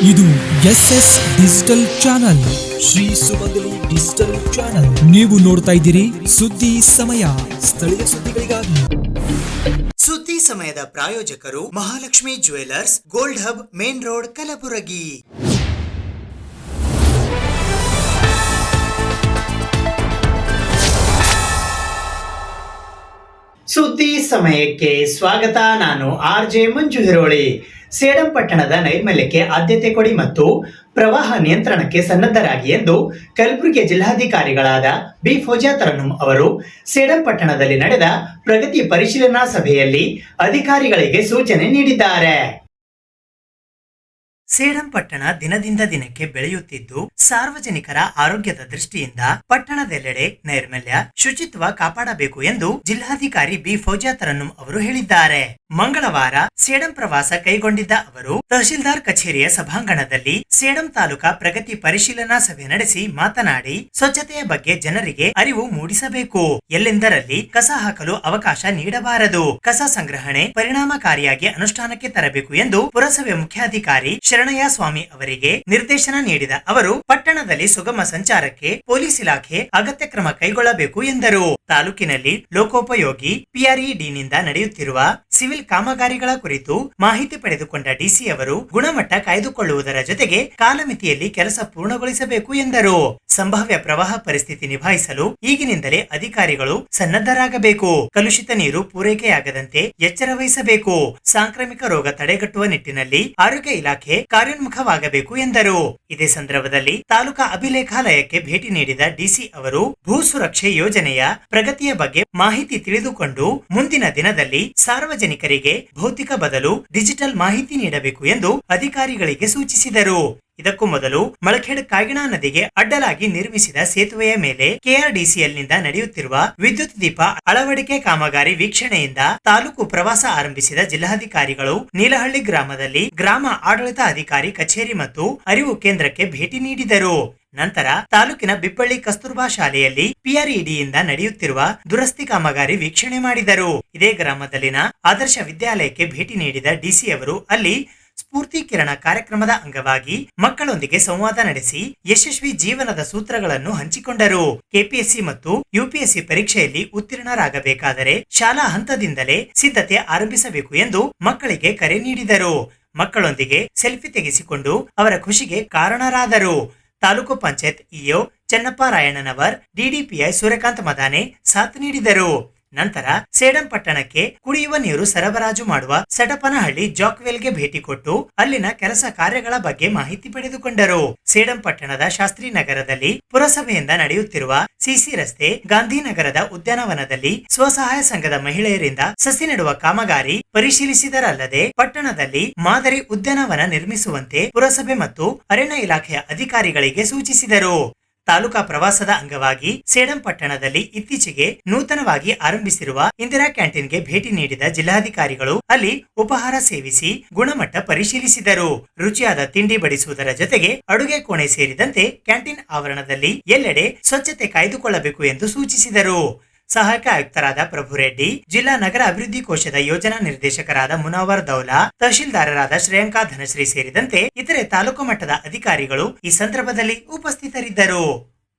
ಇದು SS digital channel, Shri ಸುಮಂಗಲಿ digital channel. ನೀವು ನೋಡ್ತಾ ಇದ್ದೀರಿ ಸುದ್ದಿ ಸಮಯ, ಸ್ಥಳೀಯ ಸುದ್ದಿಗಳಿಗಾಗಿ. ಸುದ್ದಿ ಸಮಯದ ಪ್ರಾಯೋಜಕರು Mahalakshmi jewellers, gold hub, main road, Kalaburagi. ಸುದ್ದಿ ಸಮಯಕ್ಕೆ ಸ್ವಾಗತ. ನಾನು RJ ಮಂಜು ಹಿರೋಳಿ. ಸೇಡಂ ಪಟ್ಟಣದ ನೈರ್ಮಲ್ಯಕ್ಕೆ ಆದ್ಯತೆ ಕೊಡಿ ಮತ್ತು ಪ್ರವಾಹ ನಿಯಂತ್ರಣಕ್ಕೆ ಸನ್ನದ್ಧರಾಗಿ ಎಂದು ಕಲಬುರಗಿ ಜಿಲ್ಲಾಧಿಕಾರಿಗಳಾದ ಬಿ ಫೌಜಿಯಾ ತರನ್ನುಮ್ ಅವರು ಸೇಡಂ ಪಟ್ಟಣದಲ್ಲಿ ನಡೆದ ಪ್ರಗತಿ ಪರಿಶೀಲನಾ ಸಭೆಯಲ್ಲಿ ಅಧಿಕಾರಿಗಳಿಗೆ ಸೂಚನೆ ನೀಡಿದ್ದಾರೆ. ಸೇಡಂ ಪಟ್ಟಣ ದಿನದಿಂದ ದಿನಕ್ಕೆ ಬೆಳೆಯುತ್ತಿದ್ದು, ಸಾರ್ವಜನಿಕರ ಆರೋಗ್ಯದ ದೃಷ್ಟಿಯಿಂದ ಪಟ್ಟಣದೆಲ್ಲೆಡೆ ನೈರ್ಮಲ್ಯ, ಶುಚಿತ್ವ ಕಾಪಾಡಬೇಕು ಎಂದು ಜಿಲ್ಲಾಧಿಕಾರಿ ಬಿ ಫೌಜಿಯಾ ತರನ್ನುಮ್ ಅವರು ಹೇಳಿದ್ದಾರೆ. ಮಂಗಳವಾರ ಸೇಡಂ ಪ್ರವಾಸ ಕೈಗೊಂಡಿದ್ದ ಅವರು ತಹಶೀಲ್ದಾರ್ ಕಚೇರಿಯ ಸಭಾಂಗಣದಲ್ಲಿ ಸೇಡಂ ತಾಲೂಕಾ ಪ್ರಗತಿ ಪರಿಶೀಲನಾ ಸಭೆ ನಡೆಸಿ ಮಾತನಾಡಿ, ಸ್ವಚ್ಛತೆಯ ಬಗ್ಗೆ ಜನರಿಗೆ ಅರಿವು ಮೂಡಿಸಬೇಕು, ಎಲ್ಲೆಂದರಲ್ಲಿ ಕಸ ಹಾಕಲು ಅವಕಾಶ ನೀಡಬಾರದು, ಕಸ ಸಂಗ್ರಹಣೆ ಪರಿಣಾಮಕಾರಿಯಾಗಿ ಅನುಷ್ಠಾನಕ್ಕೆ ತರಬೇಕು ಎಂದು ಪುರಸಭೆ ಮುಖ್ಯಾಧಿಕಾರಿ ಶರಣಯ್ಯ ಸ್ವಾಮಿ ಅವರಿಗೆ ನಿರ್ದೇಶನ ನೀಡಿದ ಅವರು ಪಟ್ಟಣದಲ್ಲಿ ಸುಗಮ ಸಂಚಾರಕ್ಕೆ ಪೊಲೀಸ್ ಇಲಾಖೆ ಅಗತ್ಯ ಕ್ರಮ ಕೈಗೊಳ್ಳಬೇಕು ಎಂದರು. ತಾಲೂಕಿನಲ್ಲಿ ಲೋಕೋಪಯೋಗಿ PRED-ನಿಂದ ನಡೆಯುತ್ತಿರುವ ಸಿವಿಲ್ ಕಾಮಗಾರಿಗಳ ಕುರಿತು ಮಾಹಿತಿ ಪಡೆದುಕೊಂಡ DC ಅವರು ಗುಣಮಟ್ಟ ಕಾಯ್ದುಕೊಳ್ಳುವುದರ ಜೊತೆಗೆ ಕಾಲಮಿತಿಯಲ್ಲಿ ಕೆಲಸ ಪೂರ್ಣಗೊಳಿಸಬೇಕು ಎಂದರು. ಸಂಭಾವ್ಯ ಪ್ರವಾಹ ಪರಿಸ್ಥಿತಿ ನಿಭಾಯಿಸಲು ಈಗಿನಿಂದಲೇ ಅಧಿಕಾರಿಗಳು ಸನ್ನದ್ಧರಾಗಬೇಕು, ಕಲುಷಿತ ನೀರು ಪೂರೈಕೆಯಾಗದಂತೆ ಎಚ್ಚರ ವಹಿಸಬೇಕು, ಸಾಂಕ್ರಾಮಿಕ ರೋಗ ತಡೆಗಟ್ಟುವ ನಿಟ್ಟಿನಲ್ಲಿ ಆರೋಗ್ಯ ಇಲಾಖೆ ಕಾರ್ಯೋನ್ಮುಖವಾಗಬೇಕು ಎಂದರು. ಇದೇ ಸಂದರ್ಭದಲ್ಲಿ ತಾಲೂಕಾ ಅಭಿಲೇಖಾಲಯಕ್ಕೆ ಭೇಟಿ ನೀಡಿದ DC ಅವರು ಭೂ ಸುರಕ್ಷೆ ಯೋಜನೆಯ ಪ್ರಗತಿಯ ಬಗ್ಗೆ ಮಾಹಿತಿ ತಿಳಿದುಕೊಂಡು ಮುಂದಿನ ದಿನದಲ್ಲಿ ಸಾರ್ವಜನಿಕರಿಗೆ ಭೌತಿಕ ಬದಲು ಡಿಜಿಟಲ್ ಮಾಹಿತಿ ನೀಡಬೇಕು ಎಂದು ಅಧಿಕಾರಿಗಳಿಗೆ ಸೂಚಿಸಿದರು. ಇದಕ್ಕೂ ಮೊದಲು ಮಳಖೇಡ್ ಕಾಗಿಣಾ ನದಿಗೆ ಅಡ್ಡಲಾಗಿ ನಿರ್ಮಿಸಿದ ಸೇತುವೆಯ ಮೇಲೆ KRDCL-ನಿಂದ ನಡೆಯುತ್ತಿರುವ ವಿದ್ಯುತ್ ದೀಪ ಅಳವಡಿಕೆ ಕಾಮಗಾರಿ ವೀಕ್ಷಣೆಯಿಂದ ತಾಲೂಕು ಪ್ರವಾಸ ಆರಂಭಿಸಿದ ಜಿಲ್ಲಾಧಿಕಾರಿಗಳು ನೀಲಹಳ್ಳಿ ಗ್ರಾಮದಲ್ಲಿ ಗ್ರಾಮ ಆಡಳಿತ ಅಧಿಕಾರಿ ಕಚೇರಿ ಮತ್ತು ಅರಿವು ಕೇಂದ್ರಕ್ಕೆ ಭೇಟಿ ನೀಡಿದರು. ನಂತರ ತಾಲೂಕಿನ ಬಿಬ್ಬಳ್ಳಿ ಕಸ್ತೂರ್ಬಾ ಶಾಲೆಯಲ್ಲಿ PRED-ಯಿಂದ ನಡೆಯುತ್ತಿರುವ ದುರಸ್ತಿ ಕಾಮಗಾರಿ ವೀಕ್ಷಣೆ ಮಾಡಿದರು. ಇದೇ ಗ್ರಾಮದಲ್ಲಿನ ಆದರ್ಶ ವಿದ್ಯಾಲಯಕ್ಕೆ ಭೇಟಿ ನೀಡಿದ DC ಅವರು ಅಲ್ಲಿ ಸ್ಫೂರ್ತಿ ಕಿರಣ ಕಾರ್ಯಕ್ರಮದ ಅಂಗವಾಗಿ ಮಕ್ಕಳೊಂದಿಗೆ ಸಂವಾದ ನಡೆಸಿ ಯಶಸ್ವಿ ಜೀವನದ ಸೂತ್ರಗಳನ್ನು ಹಂಚಿಕೊಂಡರು. KPSC ಮತ್ತು UPSC ಪರೀಕ್ಷೆಯಲ್ಲಿ ಉತ್ತೀರ್ಣರಾಗಬೇಕಾದರೆ ಶಾಲಾ ಹಂತದಿಂದಲೇ ಸಿದ್ಧತೆ ಆರಂಭಿಸಬೇಕು ಎಂದು ಮಕ್ಕಳಿಗೆ ಕರೆ ನೀಡಿದರು. ಮಕ್ಕಳೊಂದಿಗೆ ಸೆಲ್ಫಿ ತೆಗೆಸಿಕೊಂಡು ಅವರ ಖುಷಿಗೆ ಕಾರಣರಾದರು. ತಾಲೂಕು ಪಂಚಾಯತ್ EO ಚೆನ್ನಪ್ಪ ರಾಯಣ್ಣನವರ್, DDPI ಸೂರ್ಯಕಾಂತ್ ಮದಾನೆ ಸಾಥ್ ನೀಡಿದರು. ನಂತರ ಸೇಡಂ ಪಟ್ಟಣಕ್ಕೆ ಕುಡಿಯುವ ನೀರು ಸರಬರಾಜು ಮಾಡುವ ಸಟಪನಹಳ್ಳಿ ಜಾಕ್ವೆಲ್ಗೆ ಭೇಟಿ ಕೊಟ್ಟು ಅಲ್ಲಿನ ಕೆಲಸ ಕಾರ್ಯಗಳ ಬಗ್ಗೆ ಮಾಹಿತಿ ಪಡೆದುಕೊಂಡರು. ಸೇಡಂ ಪಟ್ಟಣದ ಶಾಸ್ತ್ರಿ ನಗರದಲ್ಲಿ ಪುರಸಭೆಯಿಂದ ನಡೆಯುತ್ತಿರುವ CC ರಸ್ತೆ, ಗಾಂಧಿನಗರದ ಉದ್ಯಾನವನದಲ್ಲಿ ಸ್ವಸಹಾಯ ಸಂಘದ ಮಹಿಳೆಯರಿಂದ ಸಸಿ ನೆಡುವ ಕಾಮಗಾರಿ ಪರಿಶೀಲಿಸಿದರಲ್ಲದೆ ಪಟ್ಟಣದಲ್ಲಿ ಮಾದರಿ ಉದ್ಯಾನವನ ನಿರ್ಮಿಸುವಂತೆ ಪುರಸಭೆ ಮತ್ತು ಅರಣ್ಯ ಇಲಾಖೆಯ ಅಧಿಕಾರಿಗಳಿಗೆ ಸೂಚಿಸಿದರು. ತಾಲೂಕಾ ಪ್ರವಾಸದ ಅಂಗವಾಗಿ ಸೇಡಂ ಪಟ್ಟಣದಲ್ಲಿ ಇತ್ತೀಚೆಗೆ ನೂತನವಾಗಿ ಆರಂಭಿಸಿರುವ ಇಂದಿರಾ ಕ್ಯಾಂಟೀನ್ಗೆ ಭೇಟಿ ನೀಡಿದ ಜಿಲ್ಲಾಧಿಕಾರಿಗಳು ಅಲ್ಲಿ ಉಪಹಾರ ಸೇವಿಸಿ ಗುಣಮಟ್ಟ ಪರಿಶೀಲಿಸಿದರು. ರುಚಿಯಾದ ತಿಂಡಿ ಬಡಿಸುವುದರ ಜೊತೆಗೆ ಅಡುಗೆ ಕೋಣೆ ಸೇರಿದಂತೆ ಕ್ಯಾಂಟೀನ್ ಆವರಣದಲ್ಲಿ ಎಲ್ಲೆಡೆ ಸ್ವಚ್ಛತೆ ಕಾಯ್ದುಕೊಳ್ಳಬೇಕು ಎಂದು ಸೂಚಿಸಿದರು. ಸಹಾಯಕ ಆಯುಕ್ತರಾದ ಪ್ರಭು ರೆಡ್ಡಿ, ಜಿಲ್ಲಾ ನಗರ ಅಭಿವೃದ್ಧಿ ಕೋಶದ ಯೋಜನಾ ನಿರ್ದೇಶಕರಾದ ಮುನಾವರ್ ದೌಲಾ, ತಹಶೀಲ್ದಾರರಾದ ಶ್ರೇಯಾಂಕಾ ಧನಶ್ರೀ ಸೇರಿದಂತೆ ಇತರೆ ತಾಲೂಕು ಮಟ್ಟದ ಅಧಿಕಾರಿಗಳು ಈ ಸಂದರ್ಭದಲ್ಲಿ ಉಪಸ್ಥಿತರಿದ್ದರು.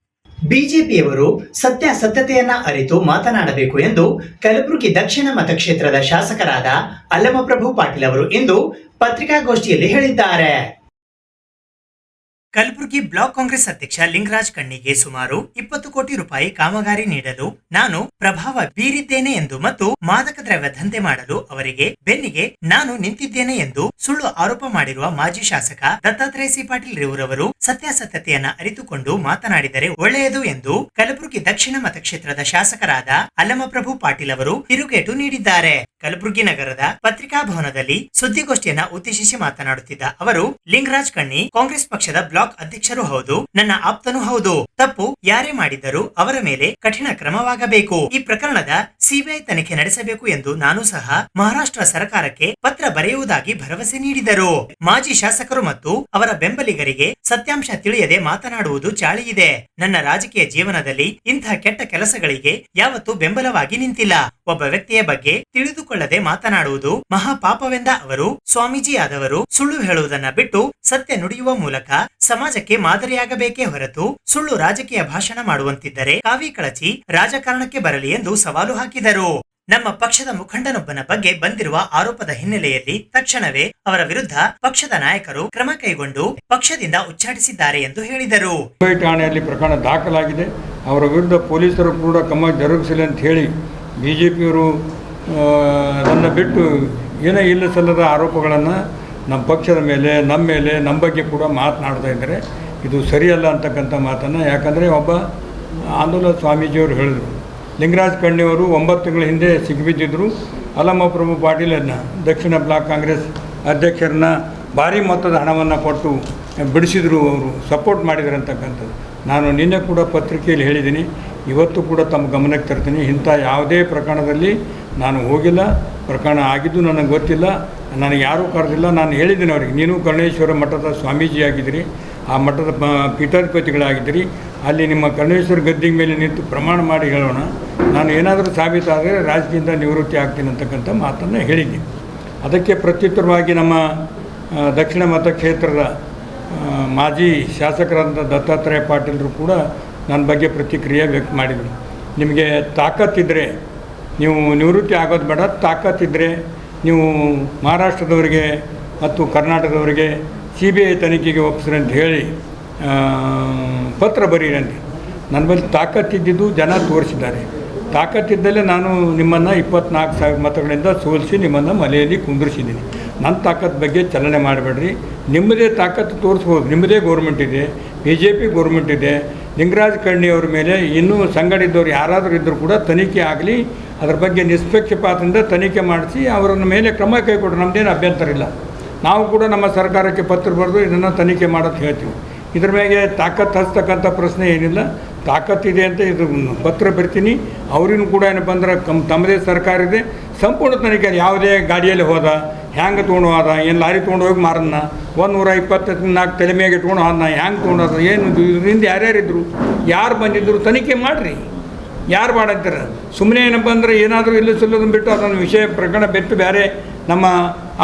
ಬಿಜೆಪಿಯವರು ಸತ್ಯತೆಯನ್ನ ಅರಿತು ಮಾತನಾಡಬೇಕು ಎಂದು ಕಲಬುರಗಿ ದಕ್ಷಿಣ ಮತಕ್ಷೇತ್ರದ ಶಾಸಕರಾದ ಅಲ್ಲಮಪ್ರಭು ಪಾಟೀಲ್ ಅವರು ಇಂದು ಪತ್ರಿಕಾಗೋಷ್ಠಿಯಲ್ಲಿ ಹೇಳಿದ್ದಾರೆ. ಕಲಬುರಗಿ ಬ್ಲಾಕ್ ಕಾಂಗ್ರೆಸ್ ಅಧ್ಯಕ್ಷ ಲಿಂಗರಾಜ್ ಕಣ್ಣಿಗೆ ಸುಮಾರು 20 ಕೋಟಿ ರೂಪಾಯಿ ಕಾಮಗಾರಿ ನೀಡಲು ನಾನು ಪ್ರಭಾವ ಬೀರಿದ್ದೇನೆ ಎಂದು ಮತ್ತು ಮಾದಕ ದ್ರವ್ಯ ದಂಧೆ ಮಾಡಲು ಅವರಿಗೆ ಬೆನ್ನಿಗೆ ನಾನು ನಿಂತಿದ್ದೇನೆ ಎಂದು ಸುಳ್ಳು ಆರೋಪ ಮಾಡಿರುವ ಮಾಜಿ ಶಾಸಕ ದತ್ತಾತ್ರೇಯ ಸಿ ಪಾಟೀಲ್ ರವರು ಸತ್ಯಾಸತ್ಯತೆಯನ್ನ ಅರಿತುಕೊಂಡು ಮಾತನಾಡಿದರೆ ಒಳ್ಳೆಯದು ಎಂದು ಕಲಬುರಗಿ ದಕ್ಷಿಣ ಮತಕ್ಷೇತ್ರದ ಶಾಸಕರಾದ ಅಲ್ಲಮಪ್ರಭು ಪಾಟೀಲ್ ಅವರು ತಿರುಗೇಟು ನೀಡಿದ್ದಾರೆ. ಕಲಬುರಗಿ ನಗರದ ಪತ್ರಿಕಾ ಭವನದಲ್ಲಿ ಸುದ್ದಿಗೋಷ್ಠಿಯನ್ನ ಉದ್ದೇಶಿಸಿ ಮಾತನಾಡುತ್ತಿದ್ದ ಅವರು, ಲಿಂಗರಾಜ್ ಕಣ್ಣಿ ಕಾಂಗ್ರೆಸ್ ಪಕ್ಷದ ಬ್ಲಾಕ್ ಅಧ್ಯಕ್ಷರು ಹೌದು, ನನ್ನ ಆಪ್ತನೂ ಹೌದು. ತಪ್ಪು ಯಾರೇ ಮಾಡಿದ್ದರೂ ಅವರ ಮೇಲೆ ಕಠಿಣ ಕ್ರಮವಾಗಬೇಕು. ಈ ಪ್ರಕರಣದ ಸಿಬಿಐ ತನಿಖೆ ನಡೆಸಬೇಕು ಎಂದು ನಾನು ಸಹ ಮಹಾರಾಷ್ಟ್ರ ಸರ್ಕಾರಕ್ಕೆ ಪತ್ರ ಬರೆಯುವುದಾಗಿ ಭರವಸೆ ನೀಡಿದರು. ಮಾಜಿ ಶಾಸಕರು ಮತ್ತು ಅವರ ಬೆಂಬಲಿಗರಿಗೆ ಸತ್ಯಾಂಶ ತಿಳಿಯದೆ ಮಾತನಾಡುವುದು ಚಾಳಿ ಇದೆ. ನನ್ನ ರಾಜಕೀಯ ಜೀವನದಲ್ಲಿ ಇಂಥ ಕೆಟ್ಟ ಕೆಲಸಗಳಿಗೆ ಯಾವತ್ತೂ ಬೆಂಬಲವಾಗಿ ನಿಂತಿಲ್ಲ. ಒಬ್ಬ ವ್ಯಕ್ತಿಯ ಬಗ್ಗೆ ತಿಳಿದುಕೊಳ್ಳದೆ ಮಾತನಾಡುವುದು ಮಹಾಪಾಪವೆಂದ ಅವರು ಸ್ವಾಮೀಜಿ ಆದವರು ಸುಳ್ಳು ಹೇಳುವುದನ್ನ ಬಿಟ್ಟು ಸತ್ಯ ನುಡಿಯುವ ಮೂಲಕ ಸಮಾಜಕ್ಕೆ ಮಾದರಿಯಾಗಬೇಕೇ ಹೊರತು ಸುಳ್ಳು ರಾಜಕೀಯ ಭಾಷಣ ಮಾಡುವಂತಿದ್ದರೆ ಕಾವಿ ಕಳಚಿ ರಾಜಕಾರಣಕ್ಕೆ ಬರಲಿ ಎಂದು ಸವಾಲು ಹಾಕಿದರು. ನಮ್ಮ ಪಕ್ಷದ ಮುಖಂಡನೊಬ್ಬನ ಬಗ್ಗೆ ಬಂದಿರುವ ಆರೋಪದ ಹಿನ್ನೆಲೆಯಲ್ಲಿ ತಕ್ಷಣವೇ ಅವರ ವಿರುದ್ಧ ಪಕ್ಷದ ನಾಯಕರು ಕ್ರಮ ಕೈಗೊಂಡು ಪಕ್ಷದಿಂದ ಉಚ್ಚಾಟಿಸಿದ್ದಾರೆ ಎಂದು ಹೇಳಿದರು. ಠಾಣೆಯಲ್ಲಿ ಪ್ರಕರಣ ದಾಖಲಾಗಿದೆ. ಅವರ ವಿರುದ್ಧ ಪೊಲೀಸರು ಕೂಡ ಕ್ರಮ ಜರುಗಿಸಲಿ ಅಂತ ಹೇಳಿ ಬಿಜೆಪಿಯವರು ನನ್ನ ಬಿಟ್ಟು ಏನೇ ಇಲ್ಲ ಸಲ್ಲದ ಆರೋಪಗಳನ್ನು ನಮ್ಮ ಪಕ್ಷದ ಮೇಲೆ ನಮ್ಮ ಬಗ್ಗೆ ಕೂಡ ಮಾತನಾಡ್ತಾ ಇದ್ದಾರೆ. ಇದು ಸರಿಯಲ್ಲ ಅಂತಕ್ಕಂಥ ಮಾತನ್ನು, ಯಾಕಂದರೆ ಒಬ್ಬ ಆಂದೋಲನ ಸ್ವಾಮೀಜಿಯವರು ಹೇಳಿದರು, ಲಿಂಗರಾಜ್ ಕಣ್ಣಿಯವರು 9 ತಿಂಗಳ ಹಿಂದೆ ಸಿಕ್ಕಿಬಿದ್ದಿದ್ದರು. ಅಲ್ಲಮಪ್ರಭು ಪಾಟೀಲನ್ನ ದಕ್ಷಿಣ ಬ್ಲಾಕ್ ಕಾಂಗ್ರೆಸ್ ಅಧ್ಯಕ್ಷರನ್ನ ಭಾರಿ ಮೊತ್ತದ ಹಣವನ್ನು ಕೊಟ್ಟು ಬಿಡಿಸಿದರು, ಅವರು ಸಪೋರ್ಟ್ ಮಾಡಿದ್ರು ಅಂತಕ್ಕಂಥದ್ದು. ನಾನು ನಿನ್ನೆ ಕೂಡ ಪತ್ರಿಕೆಯಲ್ಲಿ ಹೇಳಿದ್ದೀನಿ, ಇವತ್ತು ಕೂಡ ತಮ್ಮ ಗಮನಕ್ಕೆ ತರ್ತೀನಿ. ಇಂಥ ಯಾವುದೇ ಪ್ರಕರಣದಲ್ಲಿ ನಾನು ಹೋಗಿಲ್ಲ, ಪ್ರಕರಣ ಆಗಿದ್ದು ನನಗೆ ಗೊತ್ತಿಲ್ಲ, ನನಗೆ ಯಾರೂ ಕರೆದಿಲ್ಲ. ನಾನು ಹೇಳಿದ್ದೀನಿ ಅವರಿಗೆ, ನೀನು ಕರ್ಣೇಶ್ವರ ಮಠದ ಸ್ವಾಮೀಜಿ ಆಗಿದ್ದೀರಿ, ಆ ಮಠದ ಪೀಠಾಧಿಪತಿಗಳಾಗಿದ್ದೀರಿ, ಅಲ್ಲಿ ನಿಮ್ಮ ಕರ್ಣೇಶ್ವರ ಗದ್ದಿಗೆ ಮೇಲೆ ನಿಂತು ಪ್ರಮಾಣ ಮಾಡಿ ಹೇಳೋಣ, ನಾನು ಏನಾದರೂ ಸಾಬೀತಾದರೆ ರಾಜಕೀಯದಿಂದ ನಿವೃತ್ತಿ ಆಗ್ತೀನಿ ಅಂತಕ್ಕಂಥ ಮಾತನ್ನು ಹೇಳಿದ್ದೀನಿ. ಅದಕ್ಕೆ ಪ್ರತ್ಯುತ್ತರವಾಗಿ ನಮ್ಮ ದಕ್ಷಿಣ ಮತಕ್ಷೇತ್ರದ ಮಾಜಿ ಶಾಸಕರಾದ ದತ್ತಾತ್ರೇಯ ಪಾಟೀಲರು ಕೂಡ ನನ್ನ ಬಗ್ಗೆ ಪ್ರತಿಕ್ರಿಯೆ ವ್ಯಕ್ತ ಮಾಡಿದರು. ನಿಮಗೆ ತಾಕತ್ತಿದ್ದರೆ ನೀವು ನಿವೃತ್ತಿ ಆಗೋದು ಬೇಡ, ತಾಕತ್ತಿದ್ದರೆ ನೀವು ಮಹಾರಾಷ್ಟ್ರದವರಿಗೆ ಮತ್ತು ಕರ್ನಾಟಕದವರಿಗೆ CBI ತನಿಖೆಗೆ ಒಪ್ಪಿಸ್ರಿ ಅಂತ ಹೇಳಿ ಪತ್ರ ಬರೀರಂತೆ. ನನ್ನ ಬಳಿ ತಾಕತ್ತಿದ್ದು ಜನ ತೋರಿಸಿದ್ದಾರೆ. ತಾಕತ್ತಿದ್ದಲ್ಲೇ ನಾನು ನಿಮ್ಮನ್ನು 24,000 ಮತಗಳಿಂದ ಸೋಲಿಸಿ ನಿಮ್ಮನ್ನು ಮಲೆಯಲ್ಲಿ ಕುಂದಿರಿಸಿದ್ದೀನಿ. ನನ್ನ ತಾಕತ್ತು ಬಗ್ಗೆ ಚಲನೆ ಮಾಡಬೇಡ್ರಿ. ನಿಮ್ಮದೇ ತಾಕತ್ತು ತೋರಿಸ್ಬೋದು, ನಿಮ್ಮದೇ ಗೌರ್ಮೆಂಟ್ ಇದೆ, BJP ಗೌರ್ಮೆಂಟ್ ಇದೆ. ಲಿಂಗರಾಜ್ ಕಣ್ಣಿಯವ್ರ ಮೇಲೆ ಇನ್ನೂ ಸಂಗಡಿದ್ದವ್ರು ಯಾರಾದರೂ ಇದ್ದರೂ ಕೂಡ ತನಿಖೆ ಆಗಲಿ, ಅದರ ಬಗ್ಗೆ ನಿಷ್ಪಕ್ಷಪಾತದಿಂದ ತನಿಖೆ ಮಾಡಿಸಿ ಅವರ ಮೇಲೆ ಕ್ರಮ ಕೈಗೊಳ್ರಿ, ನಮ್ಮದೇನು ಅಭ್ಯಂತರ ಇಲ್ಲ. ನಾವು ಕೂಡ ನಮ್ಮ ಸರ್ಕಾರಕ್ಕೆ ಪತ್ರ ಬರೆದು ಇದನ್ನು ತನಿಖೆ ಮಾಡೋದು ಹೇಳ್ತೀವಿ. ಇದ್ರ ಮೇಲೆ ತಾಕತ್ತು ಹಚ್ತಕ್ಕಂಥ ಪ್ರಶ್ನೆ ಏನಿಲ್ಲ. ತಾಕತ್ತಿದೆ ಅಂತ ಇದು ಪತ್ರ ಬರ್ತೀನಿ. ಅವ್ರಿಗೂ ಕೂಡ ಏನಪ್ಪ ಅಂದ್ರೆ ತಮ್ಮದೇ ಸರ್ಕಾರ ಇದೆ, ಸಂಪೂರ್ಣ ತನಿಖೆ. ಯಾವುದೇ ಗಾಡಿಯಲ್ಲಿ ಹೋದ, ಹ್ಯಾಂಗೆ ತೊಗೊಂಡು ಹೋದ, ಏನು ಲಾರಿ ತೊಗೊಂಡು ಹೋಗಿ ಮಾರನ್ನ, 124 ತಲೆ ಮೇಲೆ ಇಟ್ಕೊಂಡು ಹೋದ, ಹ್ಯಾಂಗೆ ತೊಗೊಂಡೋದ, ಏನು ಇದರಿಂದ ಯಾರ್ಯಾರಿದ್ರು, ಯಾರು ಬಂದಿದ್ದರು, ತನಿಖೆ ಮಾಡಿರಿ. ಯಾರು ಮಾಡಂತಾರೆ ಸುಮ್ಮನೆ ಏನಪ್ಪ ಅಂದರೆ ಏನಾದರೂ ಇಲ್ಲ ಸಲ್ಲೋದನ್ನು ಬಿಟ್ಟು ಅದನ್ನು ವಿಷಯ ಪ್ರಕರಣ ಬಿಟ್ಟು ಬೇರೆ ನಮ್ಮ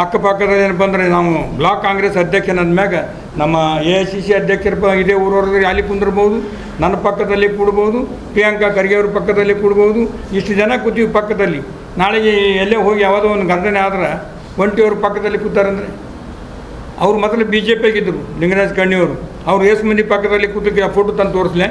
ಅಕ್ಕಪಕ್ಕದ ಏನಪ್ಪ ಅಂದರೆ ನಾವು ಬ್ಲಾಕ್ ಕಾಂಗ್ರೆಸ್ ಅಧ್ಯಕ್ಷನ ಮ್ಯಾಗ ನಮ್ಮ AICC ಅಧ್ಯಕ್ಷರ ಇದೇ ಊರವ್ರಿಗೆ ಅಲ್ಲಿ ಕುಂದಿರ್ಬೋದು, ನನ್ನ ಪಕ್ಕದಲ್ಲಿ ಕೂಡ್ಬೋದು, ಪ್ರಿಯಾಂಕಾ ಖರ್ಗೆ ಅವ್ರ ಪಕ್ಕದಲ್ಲಿ ಕೂಡ್ಬೋದು. ಇಷ್ಟು ಜನ ಕೂತೀವಿ ಪಕ್ಕದಲ್ಲಿ. ನಾಳೆಗೆ ಎಲ್ಲೇ ಹೋಗಿ ಯಾವುದೋ ಒಂದು ಘಟನೆ ಆದ್ರೆ ಒಂಟಿಯವ್ರ ಪಕ್ಕದಲ್ಲಿ ಕೂತಾರಂದರೆ ಅವ್ರು ಮೊದಲು BJPಗಿದ್ದರು, ಲಿಂಗರಾಜ್ ಕಣ್ಣಿಯವರು. ಅವ್ರು ಎಷ್ಟು ಮಂದಿ ಪಕ್ಕದಲ್ಲಿ ಕೂತಕ್ಕೆ ಆ ಫೋಟೋ ತಂದು ತೋರಿಸ್ಲೆ.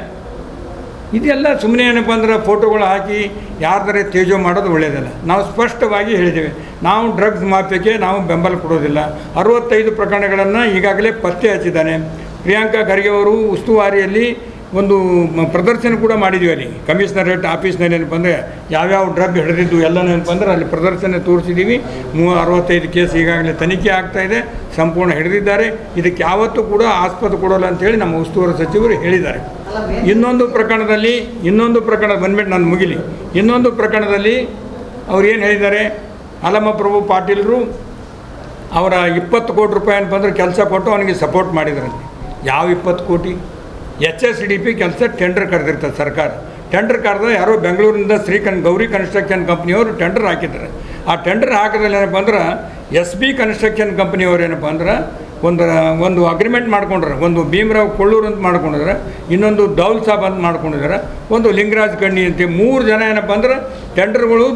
ಇದೆಲ್ಲ ಸುಮ್ಮನೆ ಏನಪ್ಪ ಅಂದ್ರೆ ಫೋಟೋಗಳು ಹಾಕಿ ಯಾರ್ದಾರೆ ತೇಜೋ ಮಾಡೋದು ಒಳ್ಳೆಯದಲ್ಲ. ನಾವು ಸ್ಪಷ್ಟವಾಗಿ ಹೇಳಿದ್ದೇವೆ, ನಾವು ಡ್ರಗ್ಸ್ ಮಾಫಿಯಾಗೆ ನಾವು ಬೆಂಬಲ ಕೊಡೋದಿಲ್ಲ. 65 ಪ್ರಕರಣಗಳನ್ನು ಈಗಾಗಲೇ ಪತ್ತೆ ಹಚ್ಚಿದ್ದಾನೆ. ಪ್ರಿಯಾಂಕಾ ಖರ್ಗೆ ಅವರು ಉಸ್ತುವಾರಿಯಲ್ಲಿ ಒಂದು ಪ್ರದರ್ಶನ ಕೂಡ ಮಾಡಿದ್ವಿ ಅಲ್ಲಿ ಕಮಿಷನರೇಟ್ ಆಫೀಸ್ನಲ್ಲಿ. ಏನಪ್ಪ ಅಂದರೆ ಯಾವ್ಯಾವ ಡ್ರಗ್ ಹಿಡಿದಿದ್ದು ಎಲ್ಲನೂ ಏನಪ್ಪ ಅಂದ್ರೆ ಅಲ್ಲಿ ಪ್ರದರ್ಶನ ತೋರಿಸಿದ್ದೀವಿ. 65 ಕೇಸ್ ಈಗಾಗಲೇ ತನಿಖೆ ಆಗ್ತಾಯಿದೆ, ಸಂಪೂರ್ಣ ಹಿಡಿದಿದ್ದಾರೆ. ಇದಕ್ಕೆ ಯಾವತ್ತೂ ಕೂಡ ಆಸ್ಪದ ಕೊಡೋಲ್ಲ ಅಂತೇಳಿ ನಮ್ಮ ಉಸ್ತುವಾರಿ ಸಚಿವರು ಹೇಳಿದ್ದಾರೆ. ಇನ್ನೊಂದು ಪ್ರಕರಣ ಬಂದ್ಬಿಟ್ಟು ನಾನು ಮುಗಿಲಿ. ಇನ್ನೊಂದು ಪ್ರಕರಣದಲ್ಲಿ ಅವ್ರು ಏನು ಹೇಳಿದ್ದಾರೆ, ಅಲ್ಲಮಪ್ರಭು ಪಾಟೀಲರು ಅವರ 20 ಕೋಟಿ ರೂಪಾಯಿ ಏನಪ್ಪ ಅಂದ್ರೆ ಕೆಲಸ ಕೊಟ್ಟು ಅವನಿಗೆ ಸಪೋರ್ಟ್ ಮಾಡಿದ್ರಂತೆ. ಯಾವ 20 ಕೋಟಿ? HSDP ಕೆಲಸ ಟೆಂಡರ್ ಕರೆದಿರ್ತಾರೆ ಸರ್ಕಾರ. ಟೆಂಡರ್ ಕರೆದ ಯಾರೋ ಬೆಂಗಳೂರಿನಿಂದ ಗೌರಿ ಕನ್ಸ್ಟ್ರಕ್ಷನ್ ಕಂಪ್ನಿಯವರು ಟೆಂಡರ್ ಹಾಕಿದ್ದಾರೆ. ಆ ಟೆಂಡರ್ ಹಾಕಿದಲ್ಲಿ ಏನಪ್ಪ ಅಂದ್ರೆ SB ಕನ್ಸ್ಟ್ರಕ್ಷನ್ ಕಂಪ್ನಿಯವ್ರು ಏನಪ್ಪ ಅಂದ್ರೆ ಒಂದು ಅಗ್ರಿಮೆಂಟ್ ಮಾಡ್ಕೊಂಡ್ರೆ, ಒಂದು ಭೀಮರಾವ್ ಕೊಳ್ಳೂರು ಅಂತ ಮಾಡ್ಕೊಂಡಿದ್ದಾರೆ, ಇನ್ನೊಂದು ದೌಲ್ ಸಾಬ್ ಅಂತ ಮಾಡ್ಕೊಂಡಿದ್ದಾರೆ, ಒಂದು ಲಿಂಗರಾಜ್ ಕಣ್ಣಿ ಅಂತ 3 ಜನ ಏನಪ್ಪ ಅಂದ್ರೆ ಟೆಂಡರ್ಗಳು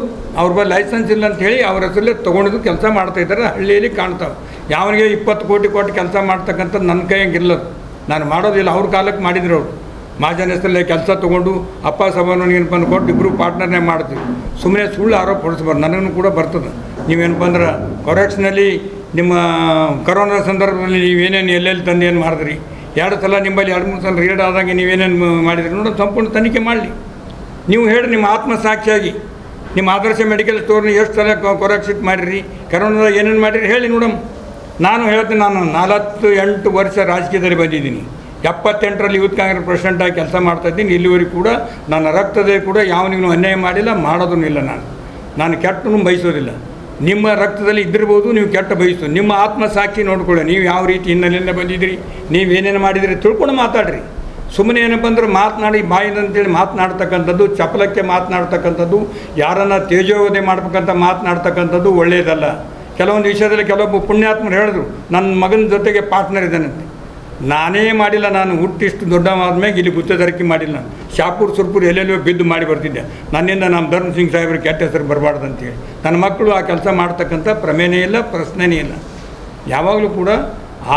ಅವ್ರ ಬಳಿ ಲೈಸೆನ್ಸ್ ಇಲ್ಲ ಅಂಥೇಳಿ ಅವ್ರ ಹೆಸರಲ್ಲೇ ತೊಗೊಂಡಿದ್ದು ಕೆಲಸ ಮಾಡ್ತಾಯಿದ್ದಾರೆ. ಹಳ್ಳಿಯಲ್ಲಿ ಕಾಣ್ತಾವೆ. ಯಾವನಿಗೆ 20 ಕೋಟಿ ಕೊಟ್ಟು ಕೆಲಸ ಮಾಡ್ತಕ್ಕಂಥದ್ದು ನನ್ನ ಕೈಯಂಗಿಲ್ಲ, ನಾನು ಮಾಡೋದಿಲ್ಲ. ಅವ್ರ ಕಾಲಕ್ಕೆ ಮಾಡಿದ್ರು ಅವರು. ಮಹಾಜನ ಹೆಸರಲ್ಲೇ ಕೆಲಸ ತೊಗೊಂಡು ಅಪ್ಪ ಸಭಾನವನಿಗೆ ಏನಪ್ಪ ಅಂದ್ರೆ ಕೊಟ್ಟು ಇಬ್ಬರು ಪಾರ್ಟ್ನರ್ನೇ ಮಾಡ್ತೀವಿ. ಸುಮ್ಮನೆ ಸುಳ್ಳು ಆರೋಪ ಹೊಡಿಸ್ಬಾರ್ದು. ನನಗೂ ಕೂಡ ಬರ್ತದೆ. ನೀವೇನಪ್ಪ ಅಂದ್ರೆ ಕೊರೆಕ್ಷನಲ್ಲಿ ನಿಮ್ಮ ಕರೋನಾ ಸಂದರ್ಭದಲ್ಲಿ ನೀವೇನೇನು ಎಲ್ಲೆಲ್ಲಿ ತಂದು ಏನು ಮಾಡಿದ್ರಿ, 2 ಸಲ ನಿಮ್ಮಲ್ಲಿ 2-3 ಸಲ ರೇಡ್ ಆದಾಗ ನೀವೇನೇನು ಮಾಡಿದ್ರಿ ನೋಡಿ ಸಂಪೂರ್ಣ ತನಿಖೆ ಮಾಡಲಿ. ನೀವು ಹೇಳಿ ನಿಮ್ಮ ಆತ್ಮಸಾಕ್ಷಿಯಾಗಿ ನಿಮ್ಮ ಆದರ್ಶ ಮೆಡಿಕಲ್ ಸ್ಟೋರ್ನ ಎಷ್ಟು ಸಲ ಕೊರೆಕ್ಷಿಟ್ ಮಾಡಿರಿ, ಕರೋನಾದಾಗ ಏನೇನು ಮಾಡಿರಿ ಹೇಳಿ ನೋಡಮ್ಮ. ನಾನು ಹೇಳ್ತೀನಿ, ನಾನು 48 ವರ್ಷ ರಾಜಕೀಯದಲ್ಲಿ ಬಂದಿದ್ದೀನಿ. 78ರಲ್ಲಿ ಯೂತ್ ಕಾಂಗ್ರೆಸ್ ಪ್ರೆಸಿಡೆಂಟಾಗಿ ಕೆಲಸ ಮಾಡ್ತಾಯಿದ್ದೀನಿ. ಇಲ್ಲಿವರೆಗೂ ಕೂಡ ನನ್ನ ರಕ್ತದಲ್ಲಿ ಕೂಡ ಯಾವನಿಗೂ ಅನ್ಯಾಯ ಮಾಡಿಲ್ಲ, ಮಾಡೋದೂ ಇಲ್ಲ. ನಾನು ಕೆಟ್ಟನು ಬಯಸೋದಿಲ್ಲ. ನಿಮ್ಮ ರಕ್ತದಲ್ಲಿ ಇದ್ದಿರ್ಬೋದು, ನೀವು ಕೆಟ್ಟ ಬಯಸು. ನಿಮ್ಮ ಆತ್ಮಸಾಕ್ಷಿ ನೋಡ್ಕೊಳ್ಳಿ. ನೀವು ಯಾವ ರೀತಿ ಹಿನ್ನೆಲೆಯಿಂದ ಬಂದಿದ್ದೀರಿ, ನೀವೇನೇನು ಮಾಡಿದಿರಿ ತಿಳ್ಕೊಂಡು ಮಾತಾಡ್ರಿ. ಸುಮ್ಮನೆ ಏನಪ್ಪ ಅಂದ್ರೆ ಮಾತನಾಡಿ ಬಾಯಿದಂತೇಳಿ ಮಾತನಾಡ್ತಕ್ಕಂಥದ್ದು, ಚಪಲಕ್ಕೆ ಮಾತನಾಡ್ತಕ್ಕಂಥದ್ದು, ಯಾರನ್ನು ತೇಜೋವಧೆ ಮಾಡ್ಬೇಕಂತ ಮಾತನಾಡ್ತಕ್ಕಂಥದ್ದು ಒಳ್ಳೆಯದಲ್ಲ. ಕೆಲವೊಂದು ವಿಷಯದಲ್ಲಿ ಕೆಲವೊಬ್ಬ ಪುಣ್ಯಾತ್ಮರು ಹೇಳಿದ್ರು, ನನ್ನ ಮಗನ ಜೊತೆಗೆ ಪಾರ್ಟ್ನರ್ ಇದ್ದಾನಂತೆ. ನಾನೇ ಮಾಡಿಲ್ಲ. ನಾನು ಹುಟ್ಟಿಷ್ಟು ದೊಡ್ಡವಾದ್ಮೇಲೆ ಇಲ್ಲಿ ಗುತ್ತೇದಾರಿಕೆ ಮಾಡಿಲ್ಲ. ನಾನು ಶಾಪುರ್ ಸುರ್ಪುರ್ ಎಲ್ಲೆಲ್ಲೋ ಬಿದ್ದು ಮಾಡಿ ಬರ್ತಿದ್ದೆ. ನನ್ನಿಂದ ನಮ್ಮ ಧರ್ಮ ಸಿಂಗ್ ಸಾಹೇಬ್ರಿಗೆ ಕೆಟ್ಟ ಹೆಸರು ಬರಬಾರ್ದು ಅಂತೇಳಿ ನನ್ನ ಮಕ್ಕಳು ಆ ಕೆಲಸ ಮಾಡ್ತಕ್ಕಂಥ ಪ್ರಮೇಯನೇ ಇಲ್ಲ, ಪ್ರಶ್ನೆನೇ ಇಲ್ಲ. ಯಾವಾಗಲೂ ಕೂಡ